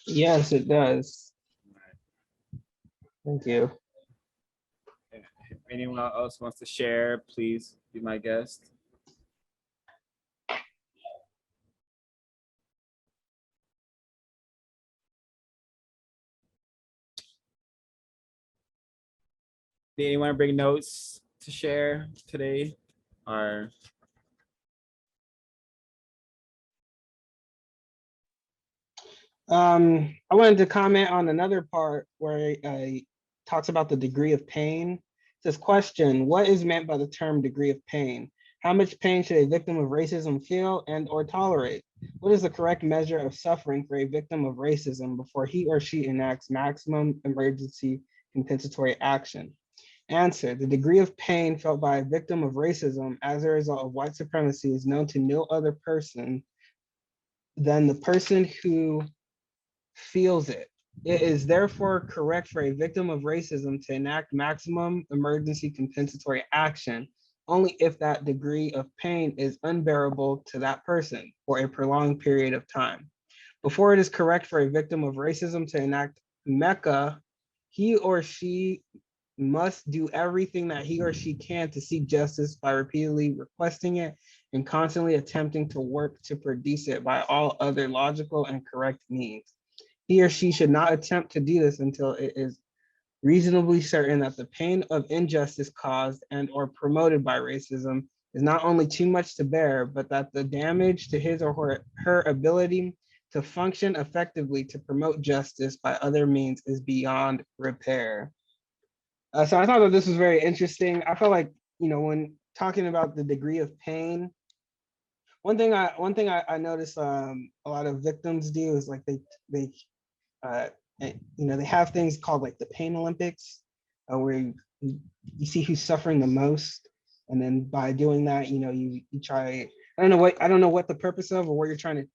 Yes, it does. Thank you. If anyone else wants to share, please be my guest. Did anyone bring notes to share today? Or I wanted to comment on another part where it talks about the degree of pain. It says, question, what is meant by the term degree of pain? How much pain should a victim of racism feel and or tolerate? What is the correct measure of suffering for a victim of racism before he or she enacts maximum emergency compensatory action? Answer, the degree of pain felt by a victim of racism as a result of white supremacy is known to no other person than the person who feels it. It is therefore correct for a victim of racism to enact maximum emergency compensatory action only if that degree of pain is unbearable to that person for a prolonged period of time. Before it is correct for a victim of racism to enact MECA, he or she must do everything that he or she can to seek justice by repeatedly requesting it and constantly attempting to work to produce it by all other logical and correct means. He or she should not attempt to do this until it is reasonably certain that the pain of injustice caused and or promoted by racism is not only too much to bear, but that the damage to his or her ability to function effectively to promote justice by other means is beyond repair. So I thought that this was very interesting. I felt like, when talking about the degree of pain, one thing I noticed a lot of victims do is like they they have things called like the pain Olympics, where you see who's suffering the most, and then by doing that, you try. I don't know what the purpose of or what you're trying to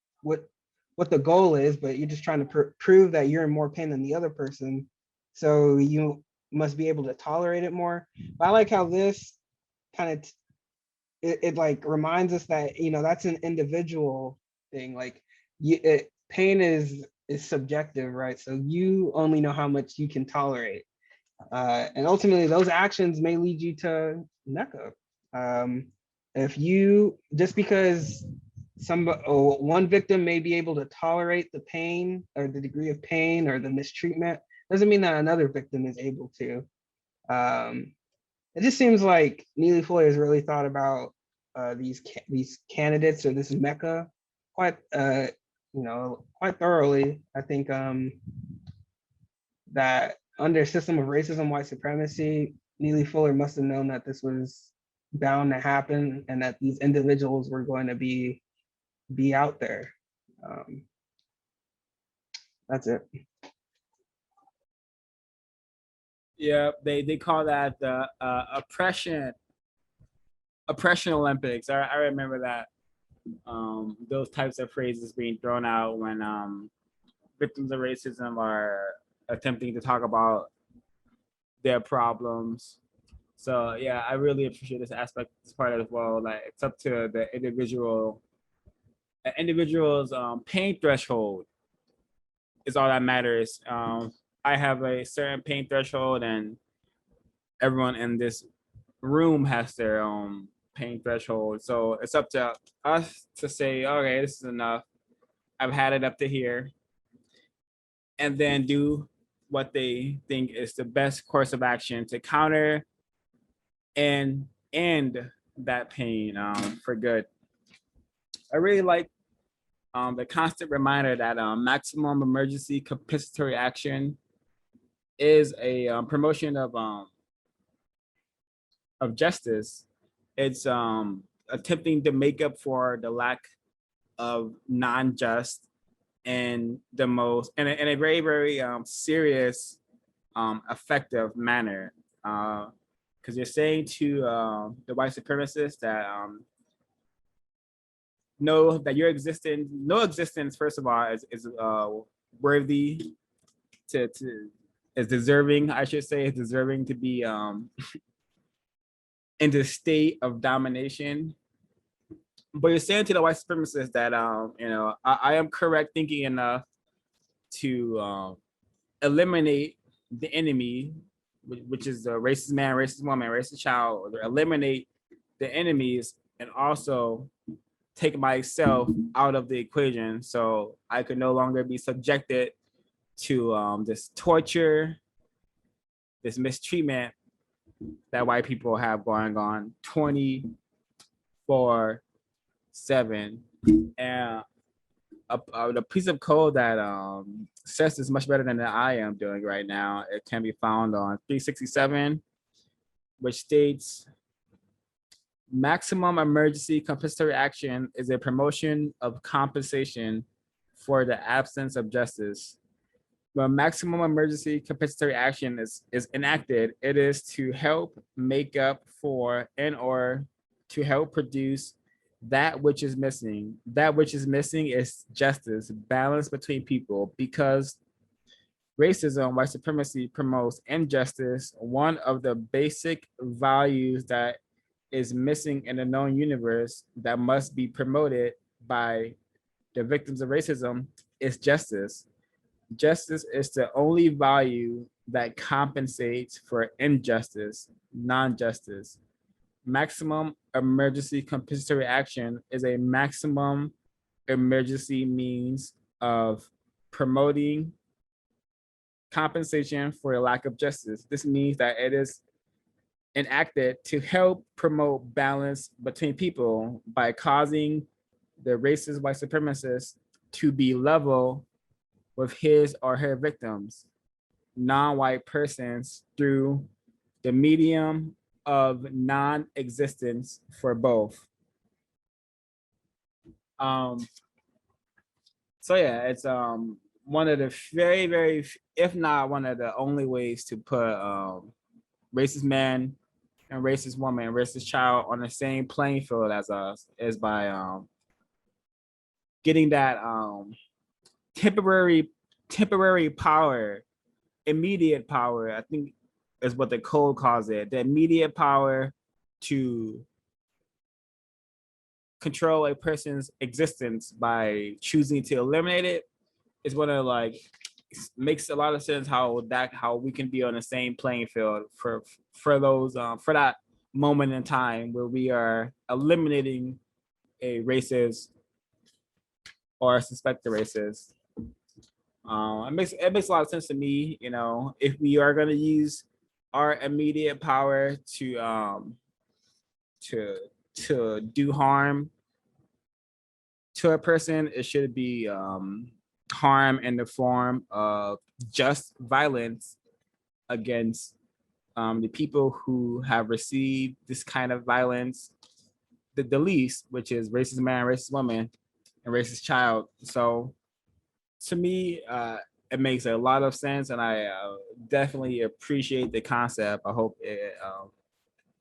what the goal is, but you're just trying to prove that you're in more pain than the other person, so you must be able to tolerate it more. But I like how this kind of it like reminds us that that's an individual thing. Like pain is subjective, right? So you only know how much you can tolerate, and ultimately those actions may lead you to NECA. If you just because one victim may be able to tolerate the pain or the degree of pain or the mistreatment doesn't mean that another victim is able to. It just seems like Neely Fuller has really thought about these candidates or this MECA quite quite thoroughly. I think that under a system of racism, white supremacy, Neely Fuller must have known that this was bound to happen and that these individuals were going to be out there. That's it. Yeah, they call that the oppression Olympics. I remember that, those types of phrases being thrown out when victims of racism are attempting to talk about their problems. So yeah, I really appreciate this aspect, this part as well. Like it's up to the individual's pain threshold is all that matters. I have a certain pain threshold, and everyone in this room has their own pain threshold. So it's up to us to say, okay, this is enough. I've had it up to here, and then do what they think is the best course of action to counter and end that pain for good. I really like the constant reminder that maximum emergency compensatory action is a promotion of justice. It's attempting to make up for the lack of non-just and the most in a very, very serious, effective manner. Because you're saying to the white supremacists that know that your existence, no existence, first of all, is worthy to is deserving, I should say, is deserving to be in the state of domination. But you're saying to the white supremacists that I am correct thinking enough to eliminate the enemy, which is the racist man, racist woman, racist child, or eliminate the enemies and also take myself out of the equation so I could no longer be subjected to this torture, this mistreatment that white people have going on 24/7. And a piece of code that says this much better than I am doing right now, it can be found on 367, which states, maximum emergency compensatory action is a promotion of compensation for the absence of justice. When maximum emergency compensatory action is enacted, it is to help make up for and or to help produce that which is missing. That which is missing is justice, balance between people, because racism, white supremacy promotes injustice. One of the basic values that is missing in the known universe that must be promoted by the victims of racism is justice. Justice is the only value that compensates for injustice, non-justice. Maximum emergency compensatory action is a maximum emergency means of promoting compensation for a lack of justice. This means that it is enacted to help promote balance between people by causing the racist white supremacist to be level with his or her victims, non-white persons, through the medium of non-existence for both. So yeah, it's one of the very, if not one of the only ways to put racist man and racist woman and racist child on the same playing field as us is by getting that temporary power, immediate power, I think is what the code calls it, the immediate power to control a person's existence by choosing to eliminate it is one of like makes a lot of sense how we can be on the same playing field for those for that moment in time where we are eliminating a racist or suspected racist. It makes a lot of sense to me. You know, if we are going to use our immediate power to do harm to a person, it should be harm in the form of just violence against the people who have received this kind of violence the least, which is racist man, racist woman, and racist child. So to me, it makes a lot of sense, and I definitely appreciate the concept. I hope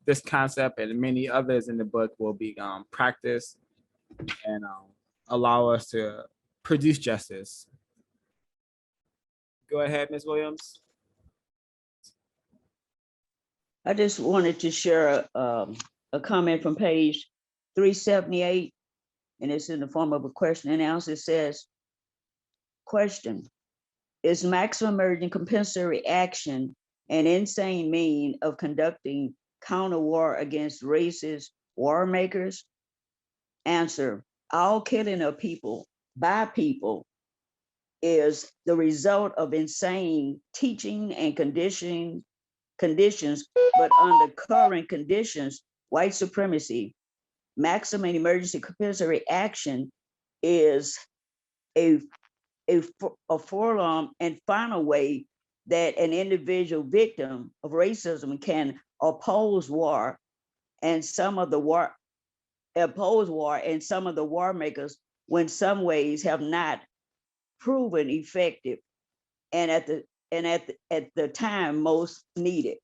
this concept and many others in the book will be practiced and allow us to produce justice. Go ahead, Ms. Williams. I just wanted to share a comment from page 378, and it's in the form of a question and answer. It says, question, is maximum emergency compensatory action an insane mean of conducting counter war against racist war makers? Answer, all killing of people by people is the result of insane teaching and conditions, but under current conditions, white supremacy, maximum emergency compensatory action is a forlorn and final way that an individual victim of racism can oppose war, and some of the war makers, when some ways have not proven effective, and at the time most needed.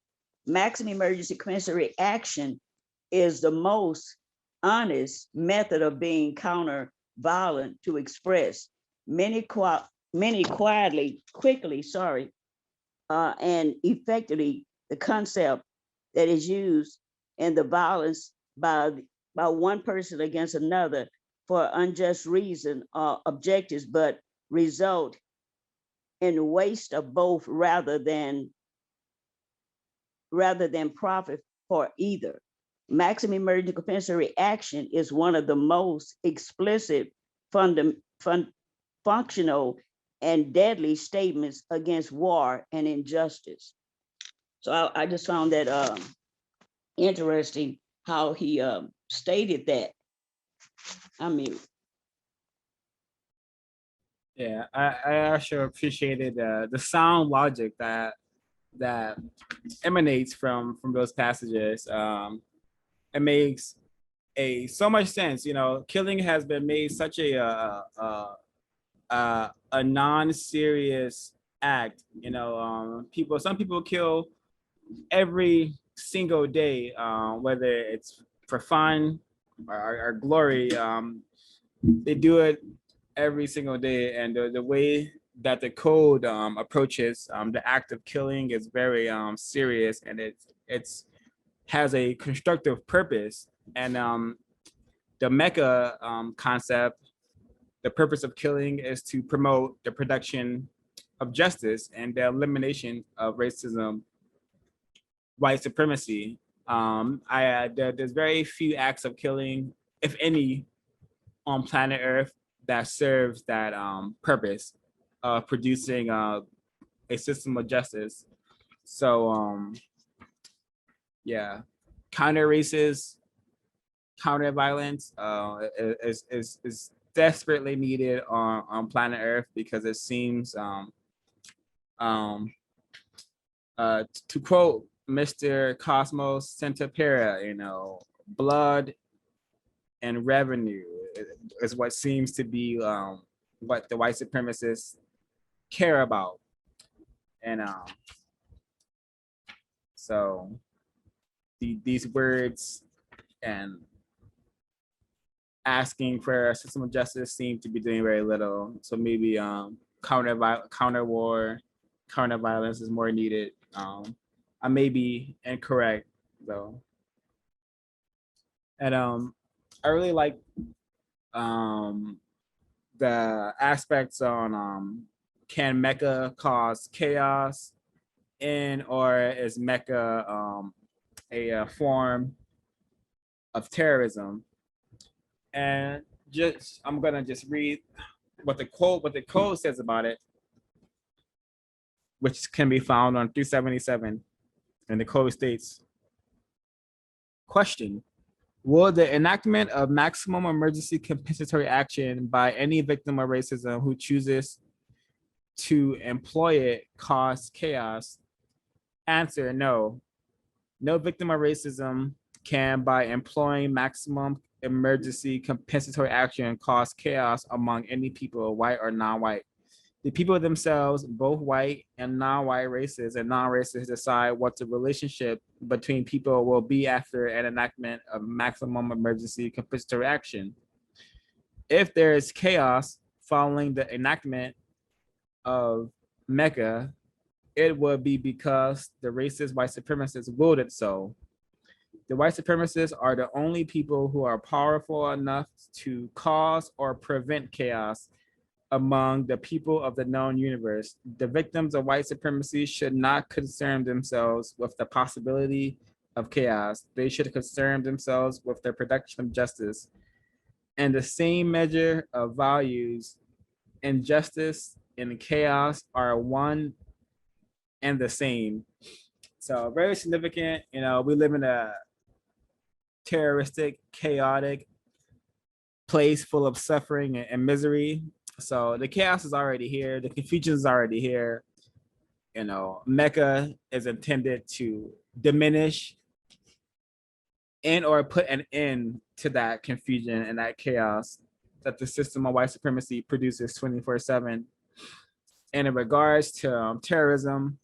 Maximum emergency compensatory action is the most honest method of being counter violent to express many quickly, and effectively the concept that is used in the violence by one person against another for unjust reason or objectives, but result in waste of both rather than profit for either. Maximum emergency compensatory action is one of the most explicit, functional, and deadly statements against war and injustice. So I just found that interesting how he stated that. I mean, Yeah, I actually appreciated the sound logic that emanates from those passages. It makes so much sense. You know, killing has been made such a non-serious act. You know, some people kill every single day, whether it's for fun or glory. They do it every single day, and the way that the code approaches the act of killing is very serious, and it's has a constructive purpose. And the mecha concept, the purpose of killing is to promote the production of justice and the elimination of racism, white supremacy. There's very few acts of killing, if any, on planet Earth that serves that purpose of producing a system of justice. So yeah, counter races, counter violence is desperately needed on planet Earth, because it seems to quote Mr. Cosmos Centopera, blood and revenue is what seems to be what the white supremacists care about. And so these words and asking for a system of justice seem to be doing very little. So maybe counter war, counter violence is more needed. I may be incorrect though. And I really like the aspects on can Mecca cause chaos, or is Mecca a form of terrorism? And I'm gonna just read what the code says about it, which can be found on 377. And the code states, question: will the enactment of maximum emergency compensatory action by any victim of racism who chooses to employ it cause chaos? Answer: no. No victim of racism can, by employing maximum emergency compensatory action, cause chaos among any people, white or non-white. The people themselves, both white and non-white races and non-races, decide what the relationship between people will be after an enactment of maximum emergency compensatory action. If there is chaos following the enactment of Mecca, it would be because the racist white supremacists willed it so. The white supremacists are the only people who are powerful enough to cause or prevent chaos among the people of the known universe. The victims of white supremacy should not concern themselves with the possibility of chaos. They should concern themselves with the production of justice. And the same measure of values, injustice and chaos are one and the same. So very significant. We live in a terroristic, chaotic place full of suffering and misery. So the chaos is already here. The confusion is already here. Mecca is intended to diminish and or put an end to that confusion and that chaos that the system of white supremacy produces 24/7. And in regards to terrorism,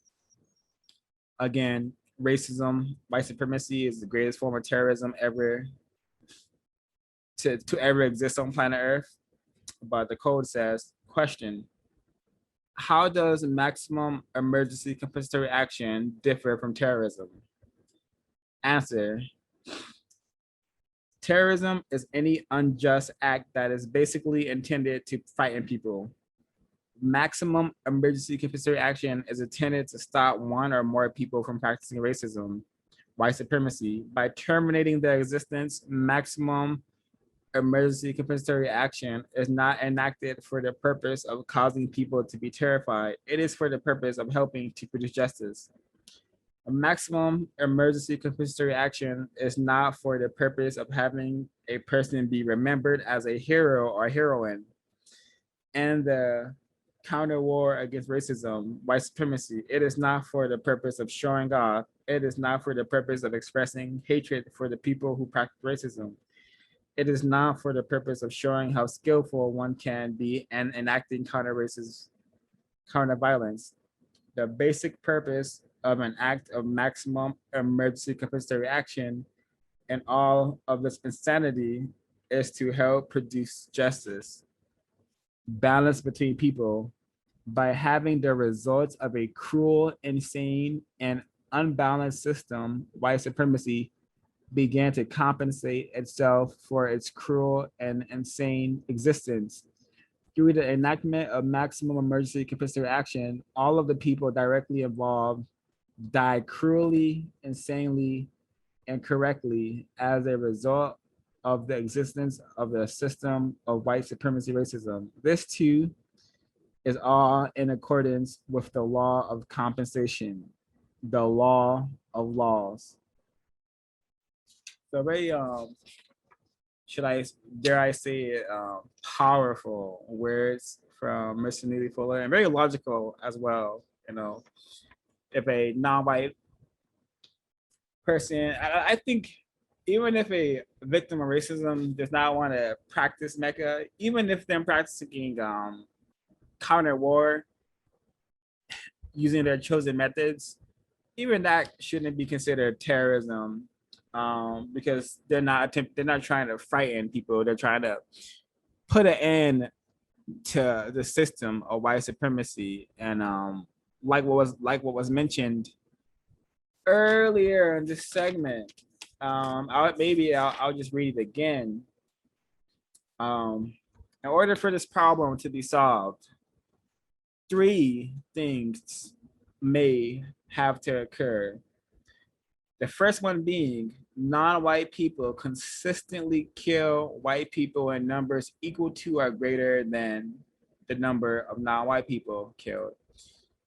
again, racism, white supremacy is the greatest form of terrorism ever to ever exist on planet Earth. But the code says, question: how does maximum emergency compensatory action differ from terrorism? Answer: terrorism is any unjust act that is basically intended to frighten people. Maximum emergency compensatory action is intended to stop one or more people from practicing racism, white supremacy. By terminating their existence, maximum emergency compensatory action is not enacted for the purpose of causing people to be terrified. It is for the purpose of helping to produce justice. A maximum emergency compensatory action is not for the purpose of having a person be remembered as a hero or heroine. And the counter war against racism, white supremacy, it is not for the purpose of showing off. It is not for the purpose of expressing hatred for the people who practice racism. It is not for the purpose of showing how skillful one can be and enacting counter-racist counter-violence. The basic purpose of an act of maximum emergency compensatory action and all of this insanity is to help produce justice, balance between people, by having the results of a cruel, insane, and unbalanced system. White supremacy began to compensate itself for its cruel and insane existence. through the enactment of maximum emergency compensatory action, all of the people directly involved died cruelly, insanely, and correctly as a result of the existence of the system of white supremacy racism. This too is all in accordance with the law of compensation, the law of laws. So very should I dare I say it, powerful words from Mr. Neely Fuller, and very logical as well. You know, if a non-white person, I think even if a victim of racism does not want to practice MECA, even if they're practicing counter war using their chosen methods, even that shouldn't be considered terrorism, because they're not trying to frighten people. They're trying to put an end to the system of white supremacy. And like what was mentioned earlier in this segment, I'll just read it again. In order for this problem to be solved, three things may have to occur. The first one being non-white people consistently kill white people in numbers equal to or greater than the number of non-white people killed.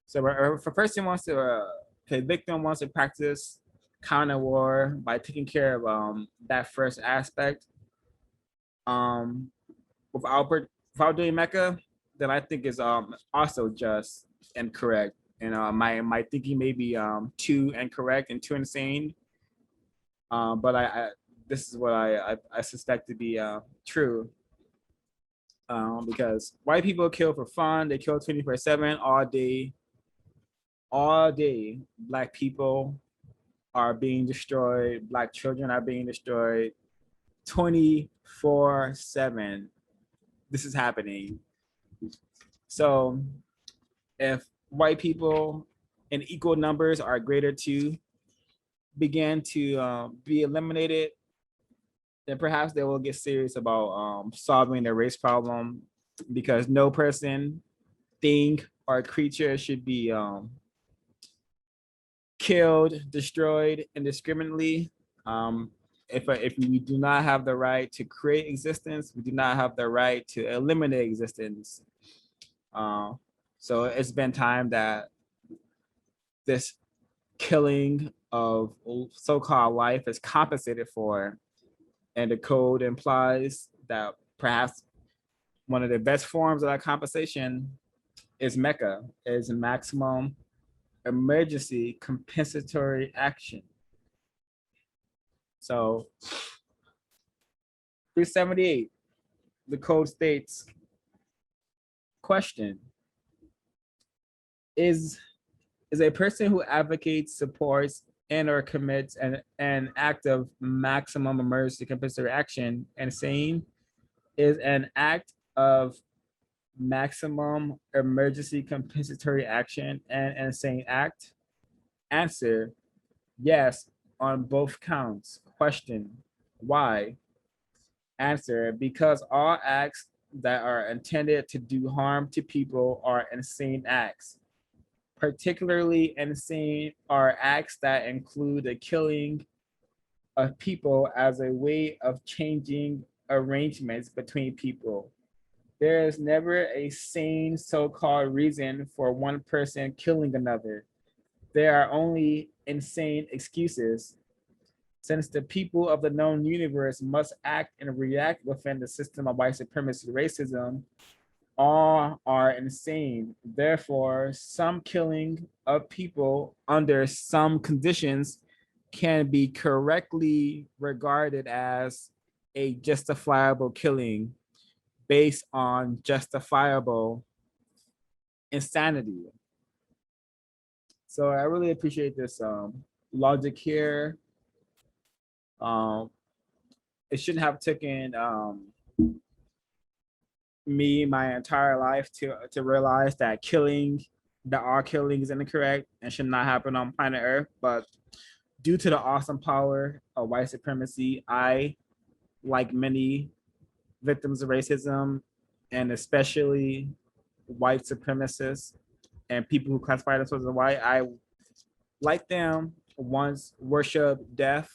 So if a person wants to, if a victim wants to practice counter war by taking care of that first aspect, without doing MECA, then I think is also just and correct. And my thinking may be too incorrect and too insane. But I this is what I suspect to be true. Because white people kill for fun, they kill 24/7 all day. All day, Black people are being destroyed, Black children are being destroyed 24/7. This is happening. So if white people in equal numbers are greater to begin to be eliminated, then perhaps they will get serious about solving the race problem, because no person, thing, or creature should be killed, destroyed indiscriminately. If we do not have the right to create existence, we do not have the right to eliminate existence. So it's been time that this killing of so-called life is compensated for, and the code implies that perhaps one of the best forms of that compensation is MECA, is maximum emergency compensatory action. So 378, the code states, question, is a person who advocates, supports, and or commits an act of maximum emergency compensatory action insane? Is an act of maximum emergency compensatory action an insane act? Answer, yes, on both counts. Question, why? Answer, because all acts that are intended to do harm to people are insane acts. Particularly insane are acts that include the killing of people as a way of changing arrangements between people. There is never a sane so-called reason for one person killing another. There are only insane excuses. Since the people of the known universe must act and react within the system of white supremacy racism, all are insane. Therefore, some killing of people under some conditions can be correctly regarded as a justifiable killing based on justifiable insanity. So I really appreciate this logic here. It shouldn't have taken me my entire life to realize that all killing is incorrect and should not happen on planet Earth. But due to the awesome power of white supremacy, I, like many victims of racism, and especially white supremacists and people who classify themselves as white, I, like them, once worshiped death,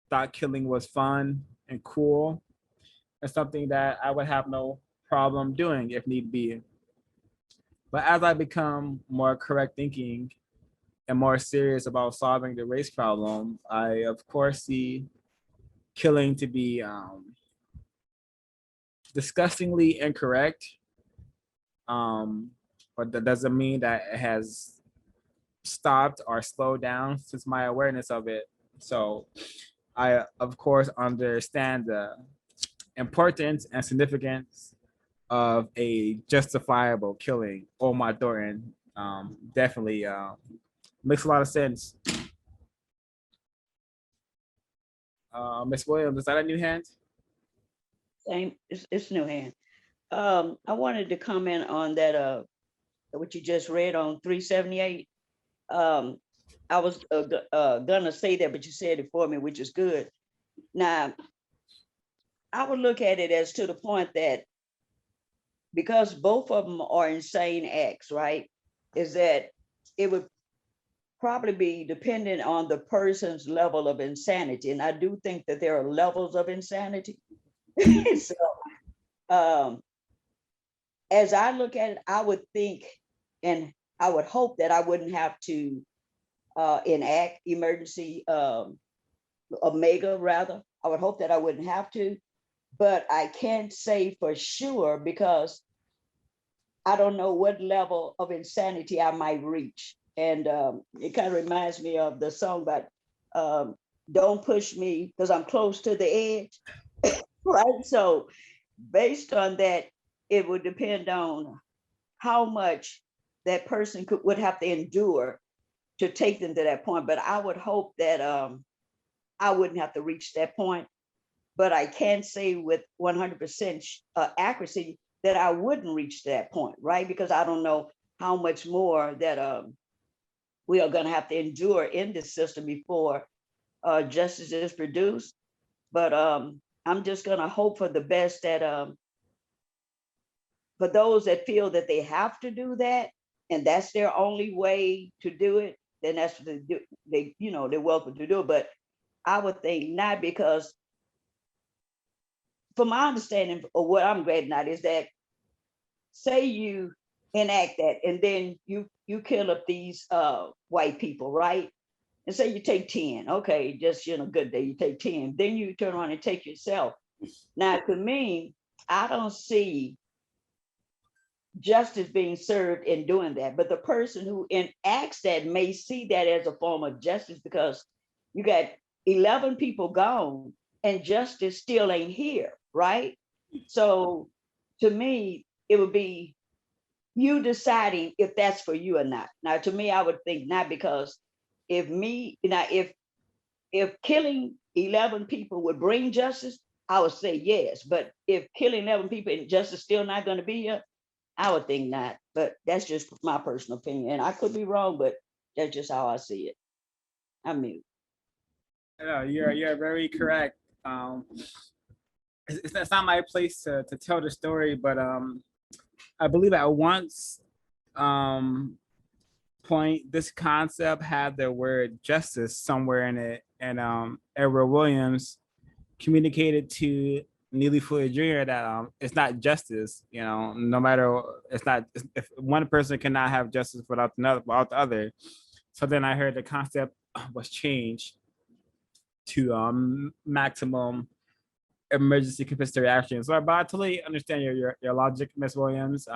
thought killing was fun and cool, and something that I would have no problem doing if need be. But as I become more correct thinking and more serious about solving the race problem, I of course see killing to be disgustingly incorrect. But that doesn't mean that it has stopped or slowed down since my awareness of it. So I, of course, understand the importance and significance of a justifiable killing. Omar Thornton definitely makes a lot of sense. Miss Williams, is that a new hand? Same, it's new hand. I wanted to comment on that, what you just read on 378. I was gonna say that, but you said it for me, which is good. Now, I would look at it as to the point that because both of them are insane acts, right? Is that it would probably be dependent on the person's level of insanity. And I do think that there are levels of insanity. So, as I look at it, I would think, and I would hope that I wouldn't have to enact emergency omega, rather. I would hope that I wouldn't have to, but I can't say for sure because I don't know what level of insanity I might reach. And it kind of reminds me of the song about Don't Push Me because I'm close to the edge, right? So based on that, it would depend on how much that person would have to endure to take them to that point. But I would hope that I wouldn't have to reach that point. But I can't say with 100% accuracy that I wouldn't reach that point, right? Because I don't know how much more that we are going to have to endure in this system before justice is produced. But I'm just going to hope for the best that for those that feel that they have to do that, and that's their only way to do it, then that's what they do. They, they're welcome to do it. But I would think not, because from my understanding of what I'm getting at is that say you enact that and then you kill up these white people, right? And say you take 10, okay, just good day, you take 10, then you turn around and take yourself. Now, to me, I don't see justice being served in doing that, but the person who enacts that may see that as a form of justice because you got 11 people gone and justice still ain't here, right? So to me, it would be you deciding if that's for you or not. Now, to me, I would think not, because if killing 11 people would bring justice, I would say yes. But if killing 11 people and justice still not going to be here, I would think not. But that's just my personal opinion, and I could be wrong, but that's just how I see it. I'm mute. No, you're very correct. It's not my place to tell the story, but I believe at once point this concept had the word justice somewhere in it, and Edward Williams communicated to Neely Fuller Jr. that it's not justice, no matter, it's not, if one person cannot have justice without the other. So then I heard the concept was changed to maximum emergency compensatory action. So, but I totally understand your logic, Ms. Williams.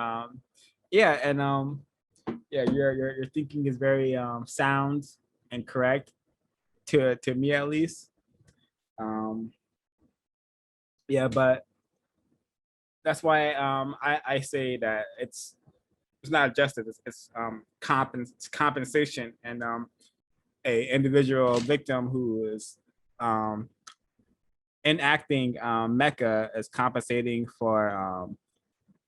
Yeah, and yeah, your thinking is very sound and correct to me at least. Yeah, but that's why I say that it's not justice, it's compensation, and a individual victim who is enacting Mecca is compensating for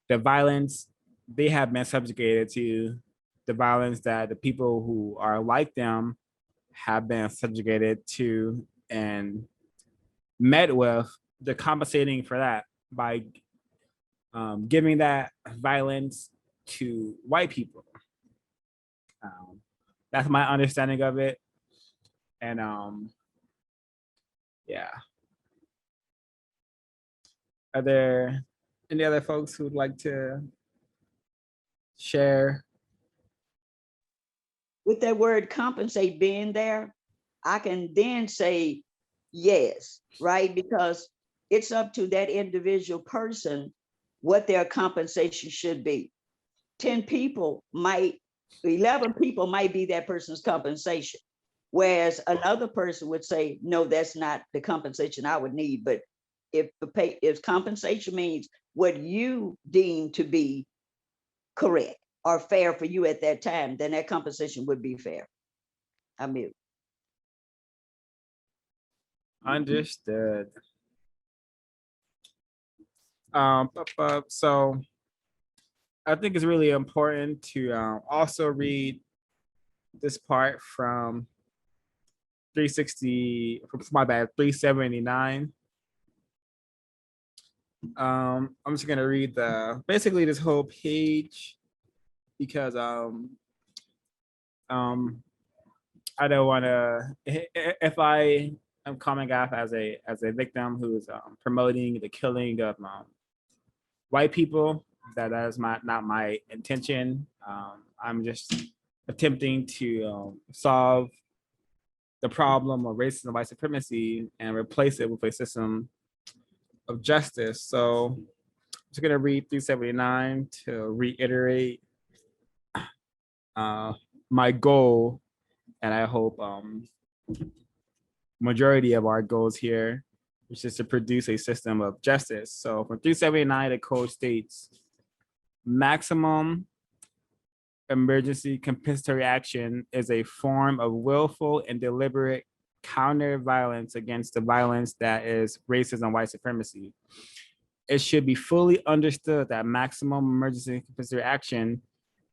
the violence they have been subjugated to, the violence that the people who are like them have been subjugated to and met with. They're compensating for that by giving that violence to white people. That's my understanding of it. And yeah. Are there any other folks who'd like to share? With that word compensate being there, I can then say yes, right? Because it's up to that individual person what their compensation should be. 10 people might, 11 people might be that person's compensation. Whereas another person would say, no, that's not the compensation I would need. But if compensation means what you deem to be correct or fair for you at that time, then that compensation would be fair. I mute. Understood. So I think it's really important to also read this part from 379. I'm just gonna read basically this whole page because I don't want to, if I am coming off as a victim who's promoting the killing of white people, that is not my intention. I'm just attempting to solve the problem of racism and white supremacy and replace it with a system of justice. So I'm just gonna read 379 to reiterate my goal, and I hope majority of our goals here, which is to produce a system of justice. So from 379, the code states, maximum emergency compensatory action is a form of willful and deliberate counter violence against the violence that is racism and white supremacy. It should be fully understood that maximum emergency compensatory action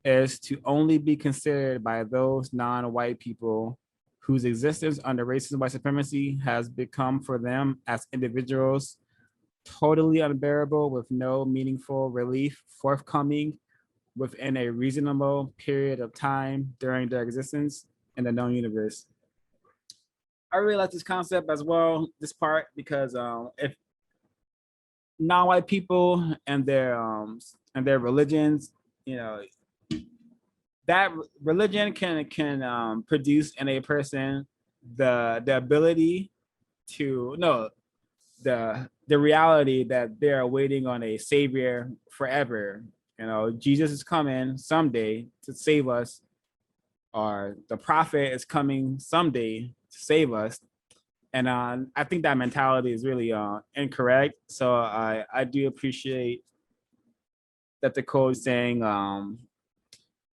is to only be considered by those non-white people whose existence under racism and white supremacy has become for them as individuals totally unbearable, with no meaningful relief forthcoming within a reasonable period of time during their existence in the known universe. I really like this concept as well, this part, because if non-white people and their religions, that religion can produce in a person the ability to know the reality that they're waiting on a savior forever. Jesus is coming someday to save us, or the prophet is coming someday to save us. And I think that mentality is really incorrect. So I do appreciate that the code is saying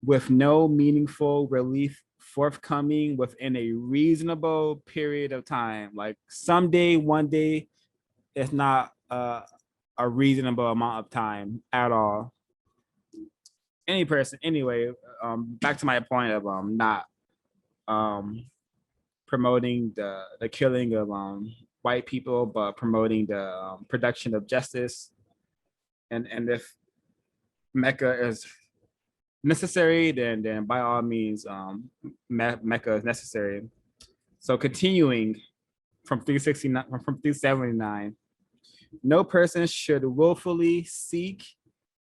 with no meaningful relief forthcoming within a reasonable period of time. Like someday, one day, it's not a reasonable amount of time at all. Any person, anyway, back to my point of not promoting the killing of white people, but promoting the production of justice. And if Mecca is necessary, then by all means, Mecca is necessary. So continuing from 379, no person should willfully seek,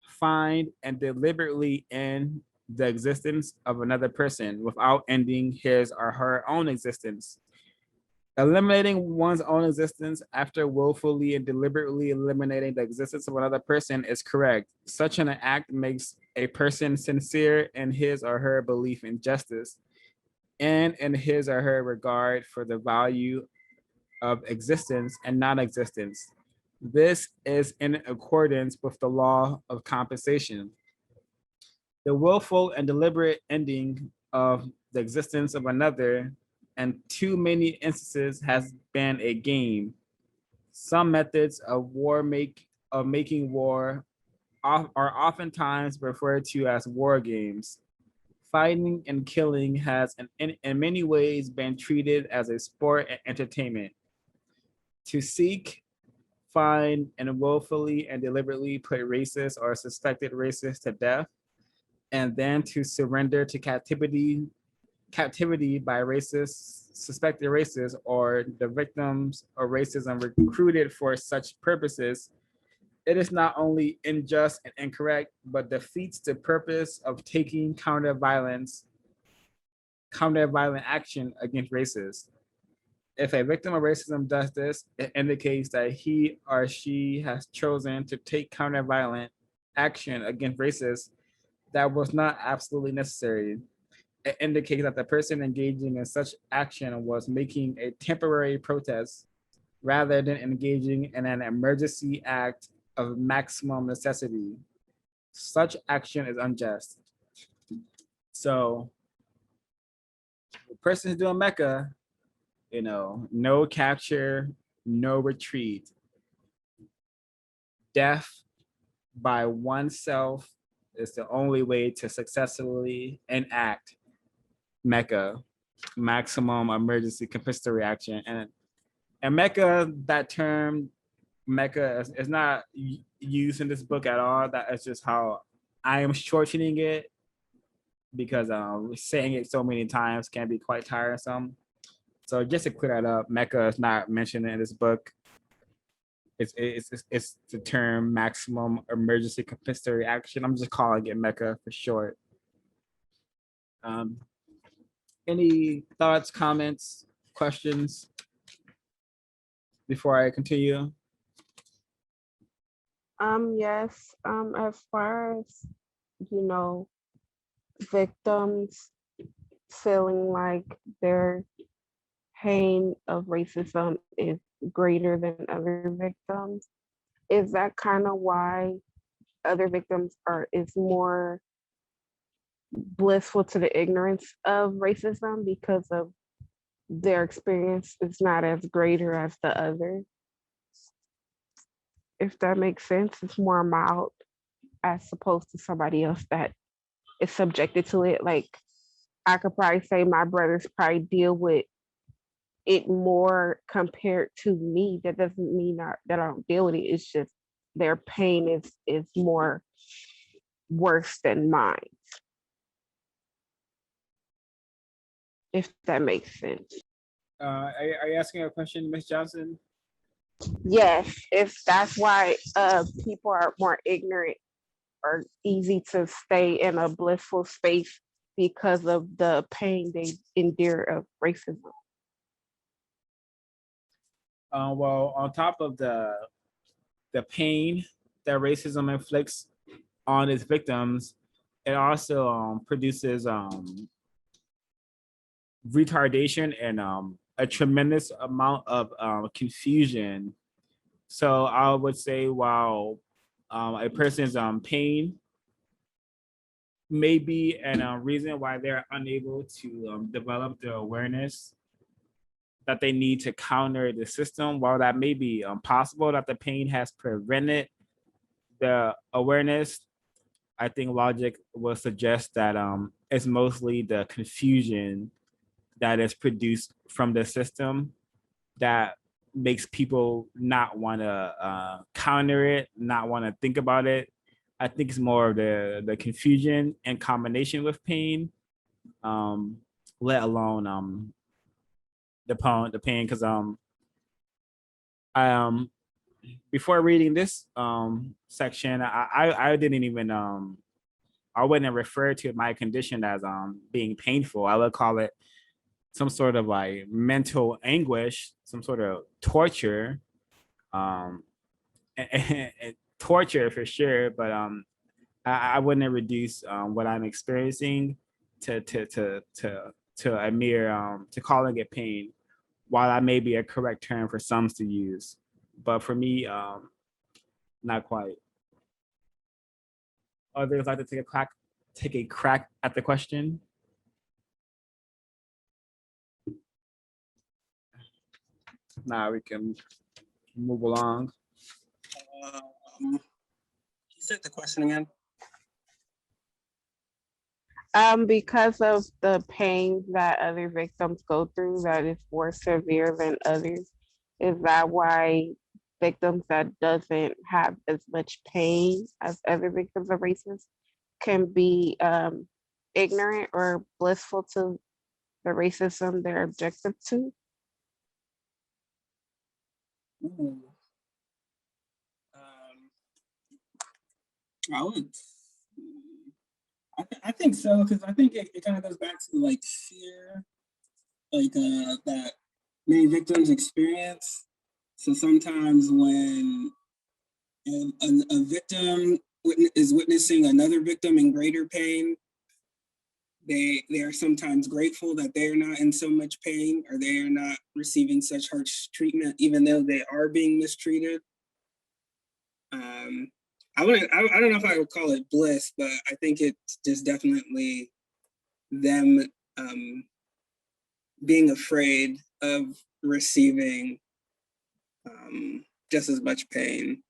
find, and deliberately end the existence of another person without ending his or her own existence. Eliminating one's own existence after willfully and deliberately eliminating the existence of another person is correct. Such an act makes a person sincere in his or her belief in justice and in his or her regard for the value of existence and non-existence. This is in accordance with the law of compensation. The willful and deliberate ending of the existence of another in too many instances has been a game. Some methods of making war are oftentimes referred to as war games. Fighting and killing has in many ways been treated as a sport and entertainment. To seek, find and willfully and deliberately put racist or suspected racist to death, and then to surrender to captivity by racist, suspected racists, or the victims of racism recruited for such purposes, it is not only unjust and incorrect, but defeats the purpose of taking counter-violent action against racists. If a victim of racism does this, it indicates that he or she has chosen to take counter-violent action against racists that was not absolutely necessary. It indicates that the person engaging in such action was making a temporary protest rather than engaging in an emergency act of maximum necessity. Such action is unjust. So the person who's doing Mecca, no capture, no retreat. Death by oneself is the only way to successfully enact Mecca, maximum emergency compensatory action. And Mecca, that term, Mecca is not used in this book at all. That is just how I am shortening it, because saying it so many times can be quite tiresome. So just to clear that up, Mecca is not mentioned in this book. It's the term maximum emergency compensatory action. I'm just calling it Mecca for short. Any thoughts, comments, questions before I continue? Yes, as far as, victims feeling like their pain of racism is greater than other victims, is that kind of why other victims is more blissful to the ignorance of racism, because of their experience is not as greater as the other? If that makes sense, it's more mild as opposed to somebody else that is subjected to it. Like, I could probably say my brothers probably deal with it more compared to me. That doesn't mean that I don't deal with it. It's just their pain is more worse than mine. If that makes sense. Are you asking a question, Ms. Johnson? Yes, if that's why people are more ignorant or easy to stay in a blissful space because of the pain they endure of racism. Well, on top of the pain that racism inflicts on its victims, it also produces retardation and a tremendous amount of confusion. So I would say, while a person's pain may be a reason why they're unable to develop the awareness that they need to counter the system, while that may be possible, that the pain has prevented the awareness, I think logic will suggest that it's mostly the confusion that is produced from the system that makes people not want to counter it, not want to think about it. I think it's more of the confusion in combination with pain, let alone the pain. Because I before reading this section, I didn't even I wouldn't refer to my condition as being painful. I would call it some sort of like mental anguish, some sort of torture, and torture for sure. But I wouldn't reduce what I'm experiencing to a mere to calling it pain, while that may be a correct term for some to use. But for me, not quite. Others like to take a crack at the question. Now we can move along. You said the question again. Because of the pain that other victims go through that is more severe than others, is that why victims that doesn't have as much pain as other victims of racism can be ignorant or blissful to the racism they're objective to. Ooh. I would. I think so, because I think it kind of goes back to like fear, like that many victims experience. So sometimes when a victim is witnessing another victim in greater pain, they are sometimes grateful that they are not in so much pain, or they are not receiving such harsh treatment, even though they are being mistreated. I don't know if I would call it bliss, but I think it's just definitely them being afraid of receiving just as much pain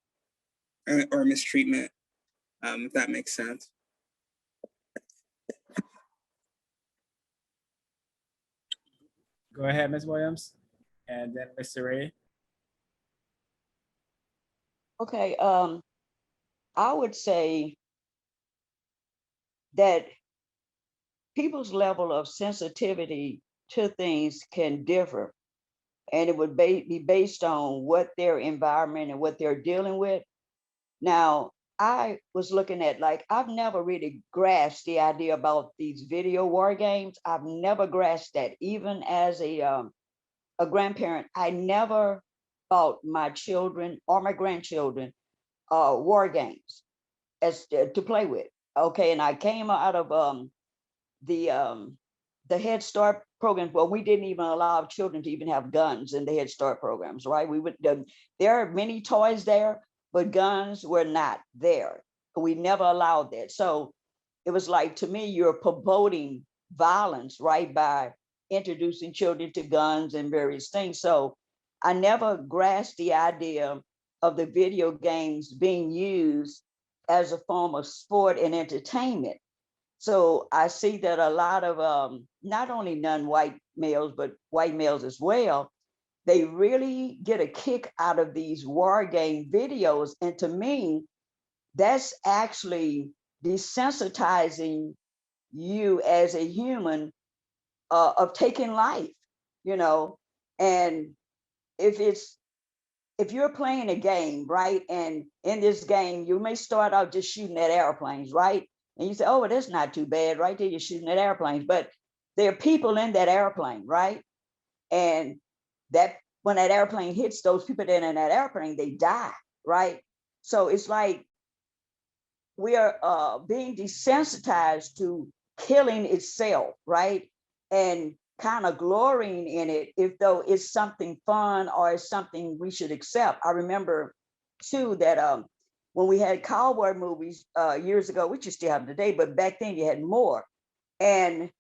or mistreatment, if that makes sense. Go ahead, Ms. Williams, and then Mr. Ray. Okay, I would say that people's level of sensitivity to things can differ, and it would be based on what their environment and what they're dealing with. Now, I was looking at, like, I've never really grasped the idea about these video war games. I've never grasped that. Even as a grandparent, I never bought my children or my grandchildren war games as to play with. Okay, and I came out of the Head Start program. Well, we didn't even allow children to even have guns in the Head Start programs, right? We would there are many toys there, but guns were not there. We never allowed that. So it was like, to me, you're promoting violence, right, by introducing children to guns and various things. So I never grasped the idea of the video games being used as a form of sport and entertainment. So I see that a lot of not only non-white males, but white males as well, they really get a kick out of these war game videos. And to me, that's actually desensitizing you as a human of taking life, you know. And if you're playing a game, right, and in this game you may start out just shooting at airplanes, right, and you say, oh, well, that's not too bad, right there you're shooting at airplanes, but there are people in that airplane, right, and that when that airplane hits those people that are in that airplane, they die, right? So it's like we are being desensitized to killing itself, right? And kind of glorying in it, if though it's something fun or it's something we should accept. I remember too that when we had cowboy movies years ago, which you still have today, but back then you had more, and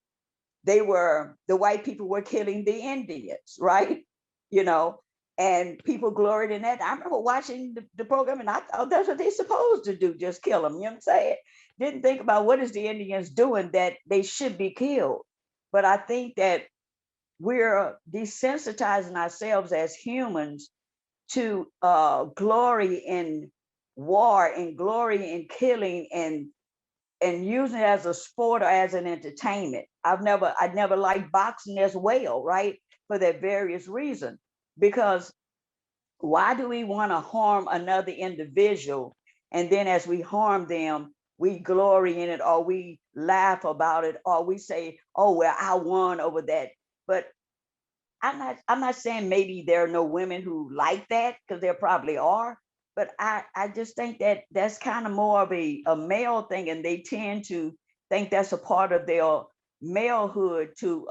the white people were killing the Indians, right? You know, and people gloried in that. I remember watching the program, and I thought that's what they're supposed to do, just kill them. You know what I'm saying? Didn't think about what is the Indians doing that they should be killed. But I think that we're desensitizing ourselves as humans to glory in war and glory in killing and using it as a sport or as an entertainment. I never liked boxing as well, right? For that various reason. Because why do we want to harm another individual? And then as we harm them, we glory in it, or we laugh about it, or we say, oh, well, I won over that. But I'm not saying maybe there are no women who like that, because there probably are, but I just think that that's kind of more of a male thing, and they tend to think that's a part of their malehood to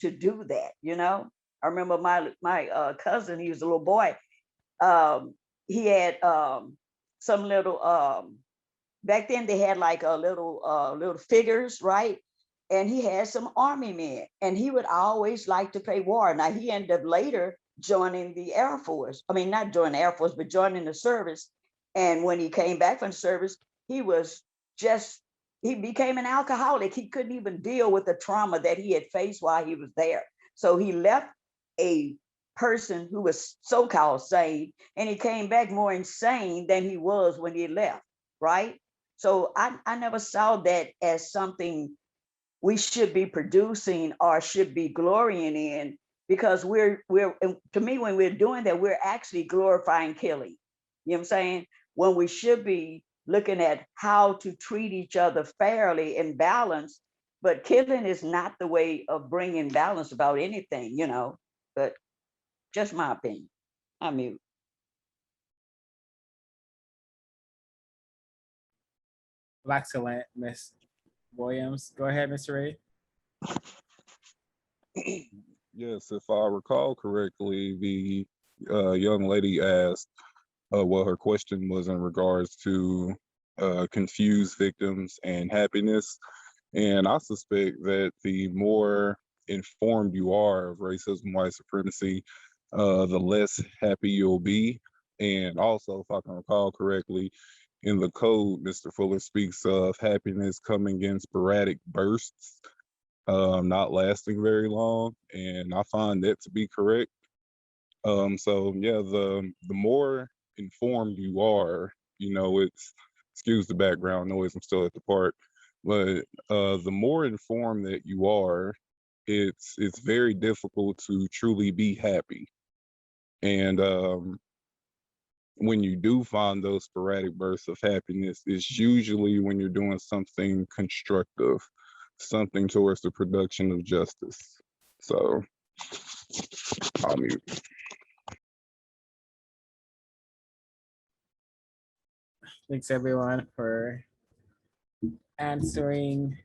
do that, you know. I remember my cousin, he was a little boy, he had some little back then they had like a little figures, right? And he had some army men, and he would always like to play war. Now he ended up later joining the Air Force. I mean, not joining the Air Force, but joining the service. And when he came back from the service, he was just he became an alcoholic. He couldn't even deal with the trauma that he had faced while he was there. So he left a person who was so-called sane, and he came back more insane than he was when he left, right? So I never saw that as something we should be producing or should be glorying in, because we're to me, when we're doing that, we're actually glorifying killing. You know what I'm saying? When we should be looking at how to treat each other fairly and balanced, but killing is not the way of bringing balance about anything, you know. But just my opinion. I mute. Excellent, Miss Williams. Go ahead, Mr. Ray. Yes, if I recall correctly, the young lady asked what her question was in regards to confused victims and happiness. And I suspect that the more informed you are of racism, white supremacy, the less happy you'll be. And also, if I can recall correctly, in the code, Mr. Fuller speaks of happiness coming in sporadic bursts, not lasting very long. And I find that to be correct. So yeah, the more informed you are, you know, it's, excuse the background noise, I'm still at the park, but the more informed that you are, it's very difficult to truly be happy. And when you do find those sporadic bursts of happiness, it's usually when you're doing something constructive, something towards the production of justice. So I'll mute. Thanks everyone for answering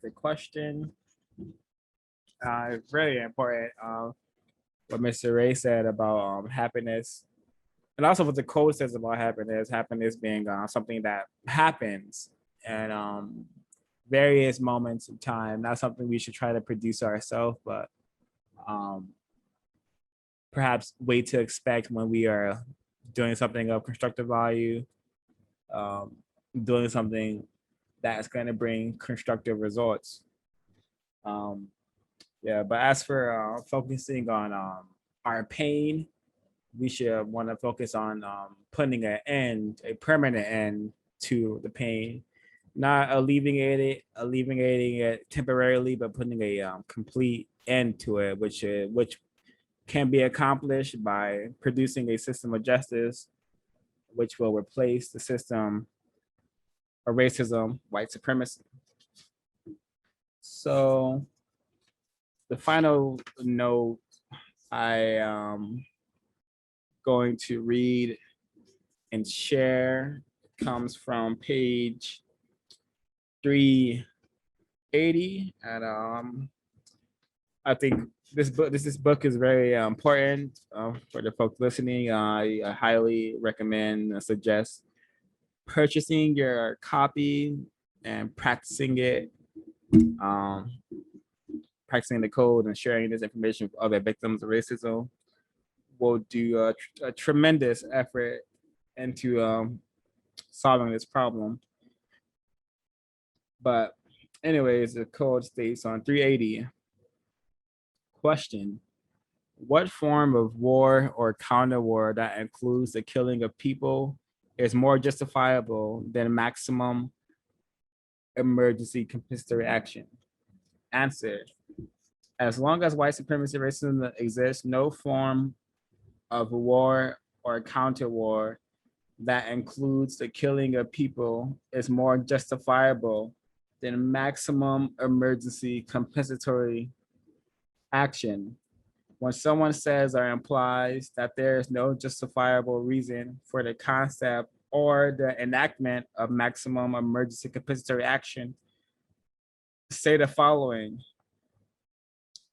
the question. Very important what Mr. Ray said about happiness, and also what the code says about happiness. Happiness being something that happens at various moments of time, not something we should try to produce ourselves, but perhaps wait to expect when we are doing something of constructive value, doing something that's going to bring constructive results. Yeah, but as for focusing on our pain, we should want to focus on putting an end, a permanent end to the pain, not alleviating it temporarily, but putting a complete end to it, which can be accomplished by producing a system of justice, which will replace the system of racism, white supremacy. So the final note I going to read and share comes from page 380, and I think this book is very important for the folks listening. I highly recommend and suggest purchasing your copy and practicing it, practicing the code and sharing this information with other victims of racism will do a tremendous effort into solving this problem. But anyways, the code states on 380, question, what form of war or counter war that includes the killing of people is more justifiable than maximum emergency compensatory action? Answer, as long as white supremacy racism exists, no form of war or counter war that includes the killing of people is more justifiable than maximum emergency compensatory action. When someone says or implies that there is no justifiable reason for the concept or the enactment of maximum emergency compensatory action, say the following: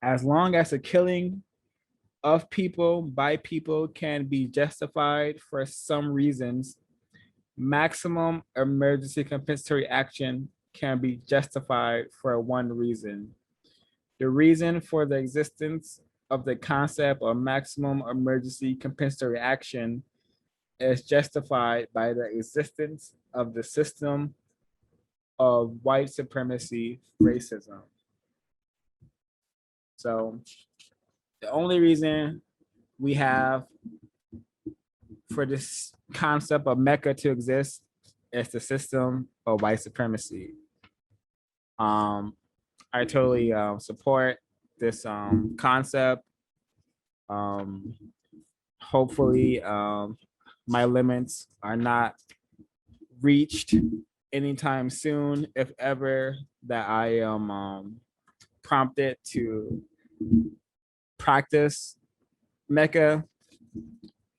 as long as the killing of people by people can be justified for some reasons, maximum emergency compensatory action can be justified for one reason. The reason for the existence of the concept of maximum emergency compensatory action is justified by the existence of the system of white supremacy racism. So the only reason we have, for this concept of Mecca to exist, it's the system of white supremacy. I totally support this concept. Hopefully, my limits are not reached anytime soon, if ever that I am prompted to practice Mecca.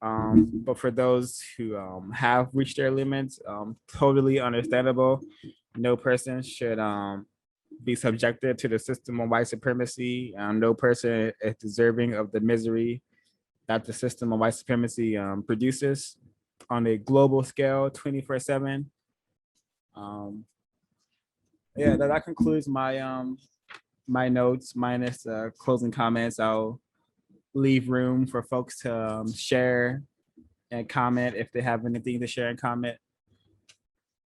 But for those who have reached their limits, totally understandable. No person should be subjected to the system of white supremacy. No person is deserving of the misery that the system of white supremacy produces on a global scale, 24/7. Yeah, that concludes my my notes minus closing comments. I'll leave room for folks to share and comment if they have anything to share and comment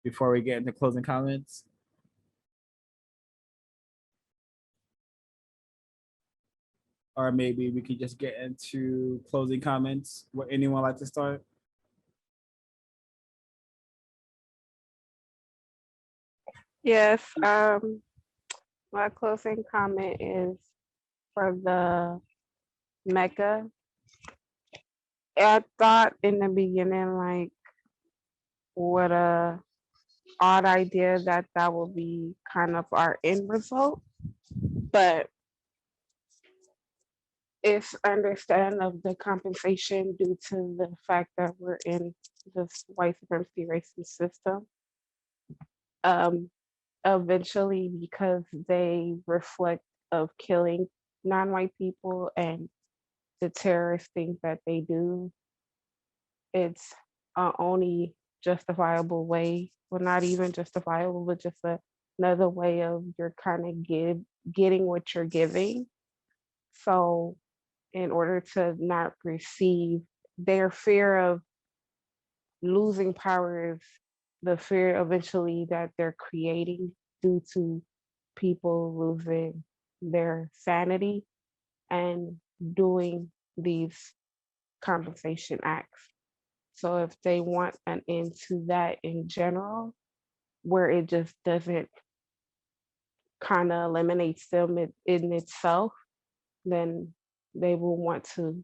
before we get into closing comments. Or maybe we could just get into closing comments. Would anyone like to start? Yes, my closing comment is for the Mecca. I thought in the beginning, like, what a odd idea that that will be kind of our end result, but it's understand of the compensation due to the fact that we're in this white supremacy racist system. Eventually, because they reflect of killing non-white people and the terrorist things that they do, it's only justifiable way, well, not even justifiable, but just another way of you're kind of getting what you're giving. So in order to not receive, their fear of losing power is the fear eventually that they're creating due to people losing their sanity and doing these compensation acts. So if they want an end to that in general, where it just doesn't kind of eliminates them in itself, then they will want to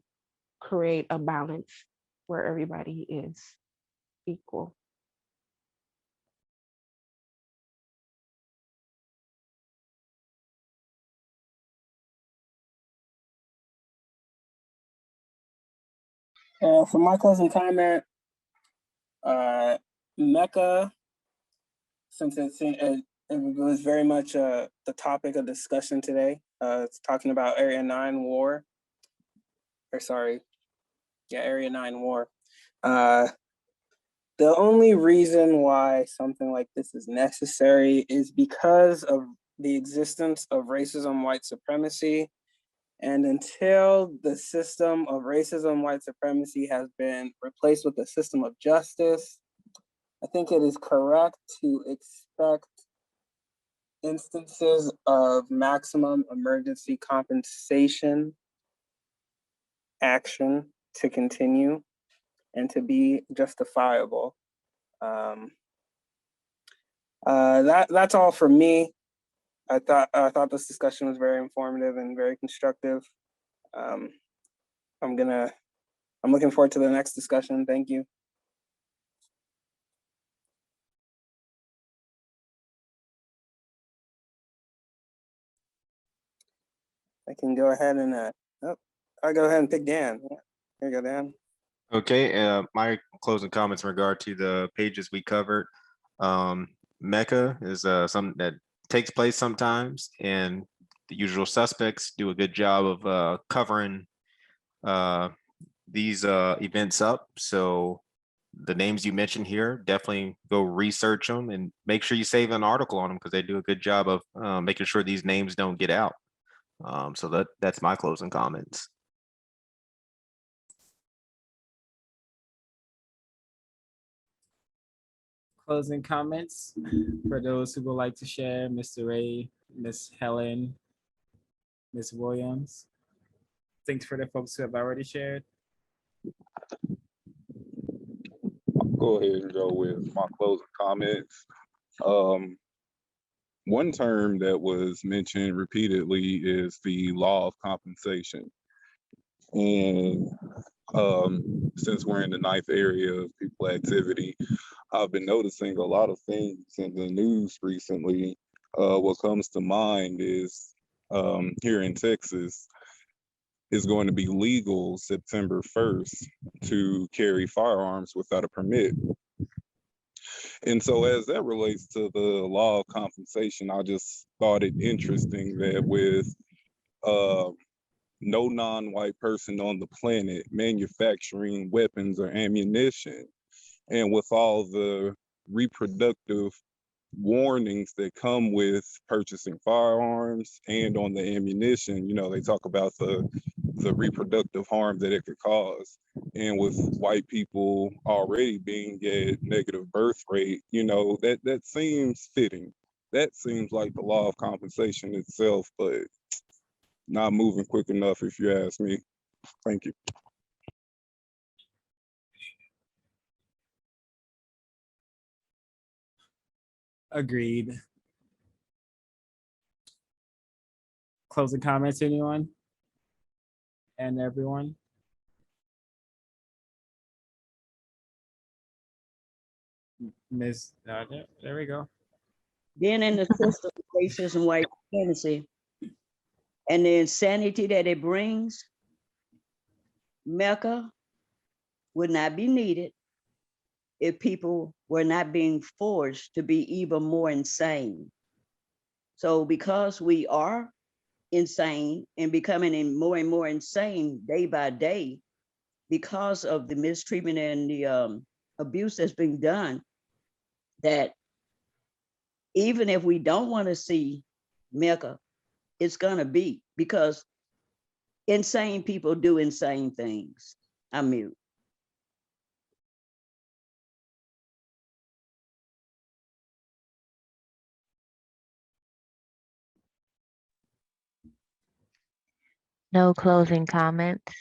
create a balance where everybody is equal. For my closing comment, Mecca, since it was very much the topic of discussion today, it's talking about Area 9 war, or sorry, yeah, Area 9 war. The only reason why something like this is necessary is because of the existence of racism, white supremacy. And until the system of racism, white supremacy has been replaced with a system of justice, I think it is correct to expect instances of maximum emergency compensation action to continue and to be justifiable. That's all for me. I thought this discussion was very informative and very constructive. I'm looking forward to the next discussion. Thank you. I can go ahead and I'll go ahead and pick Dan. Here you go, Dan. Okay, my closing comments in regard to the pages we covered. Mecca is something that takes place sometimes, and the usual suspects do a good job of covering these events up. So the names you mentioned here, definitely go research them and make sure you save an article on them because they do a good job of making sure these names don't get out. So that's my closing comments. Closing comments for those who would like to share, Mr. Ray, Miss Helen, Miss Williams. Thanks for the folks who have already shared. I'll go ahead and go with my closing comments. One term that was mentioned repeatedly is the law of compensation. And since we're in the ninth area of people activity, I've been noticing a lot of things in the news recently. What comes to mind is here in Texas, it's going to be legal September 1st to carry firearms without a permit. And so as that relates to the law of compensation, I just thought it interesting that with no non-white person on the planet manufacturing weapons or ammunition, and with all the reproductive warnings that come with purchasing firearms and on the ammunition, they talk about the reproductive harm that it could cause. And with white people already being at negative birth rate, that seems fitting. That seems like the law of compensation itself, but not moving quick enough, if you ask me. Thank you. Agreed. Closing comments, anyone? And everyone? Miss, there we go. Being in the system of racism, white supremacy, and the insanity that it brings, Mecca would not be needed if people were not being forced to be even more insane. So because we are insane and becoming more and more insane day by day, because of the mistreatment and the abuse that's being done, that even if we don't want to see Mecca, it's gonna be, because insane people do insane things. I'm mute. No closing comments.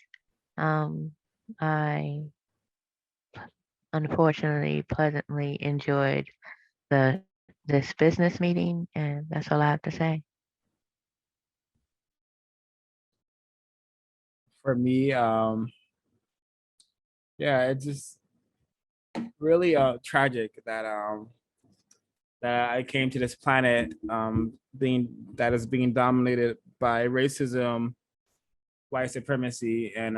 I unfortunately pleasantly enjoyed this business meeting, and that's all I have to say. For me, yeah, it's just really tragic that I came to this planet that is being dominated by racism, white supremacy, and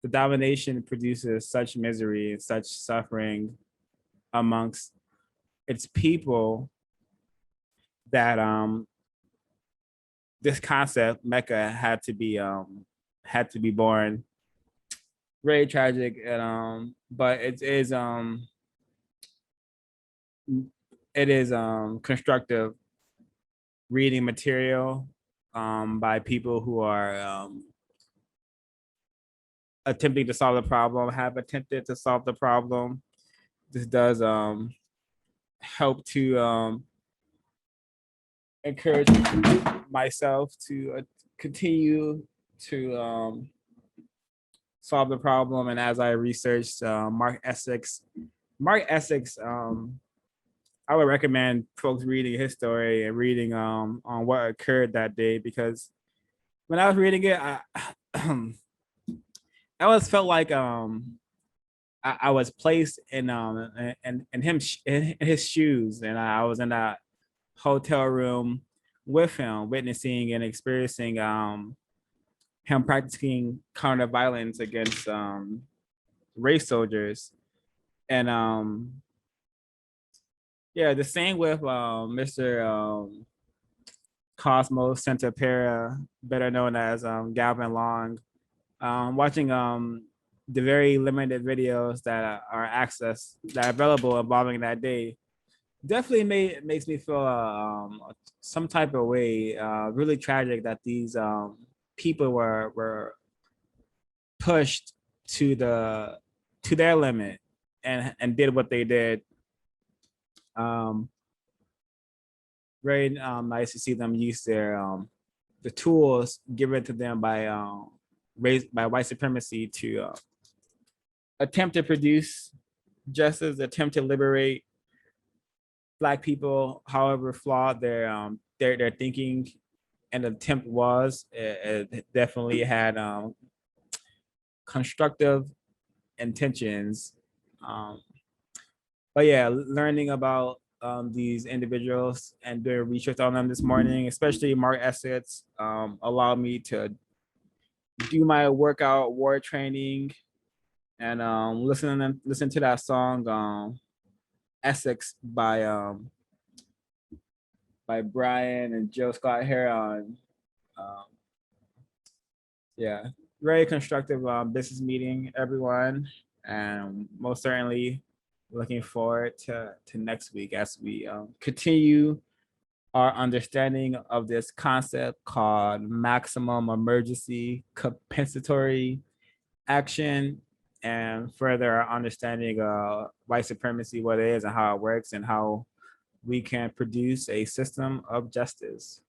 the domination produces such misery and such suffering amongst its people that this concept Mecca had to be born. Very tragic, and but it is constructive reading material by people who are attempting to solve the problem, have attempted to solve the problem. This does help to encourage myself to continue to solve the problem. And as I researched Mark Essex, I would recommend folks reading his story and reading on what occurred that day, because when I was reading it, I always felt like I was placed in his shoes, and I was in that hotel room with him, witnessing and experiencing him practicing counter violence against race soldiers. And yeah, the same with Mr. Cosmos Santapera, better known as Galvin Long. Watching the very limited videos that are available involving that day definitely makes me feel some type of way. Really tragic that these people were pushed to their limit and did what they did. Very nice to see them use the tools given to them by raised by white supremacy to attempt to produce justice, attempt to liberate Black people, however flawed their thinking and attempt was. It definitely had constructive intentions. But yeah, learning about these individuals and doing research on them this morning, especially Mark Essex, allowed me to do my workout war training and listen to that song Essex by Brian and Joe Scott Heron. Yeah, very constructive business meeting, everyone, and most certainly looking forward to next week as we continue our understanding of this concept called maximum emergency compensatory action, and further our understanding of white supremacy, what it is and how it works, and how we can produce a system of justice.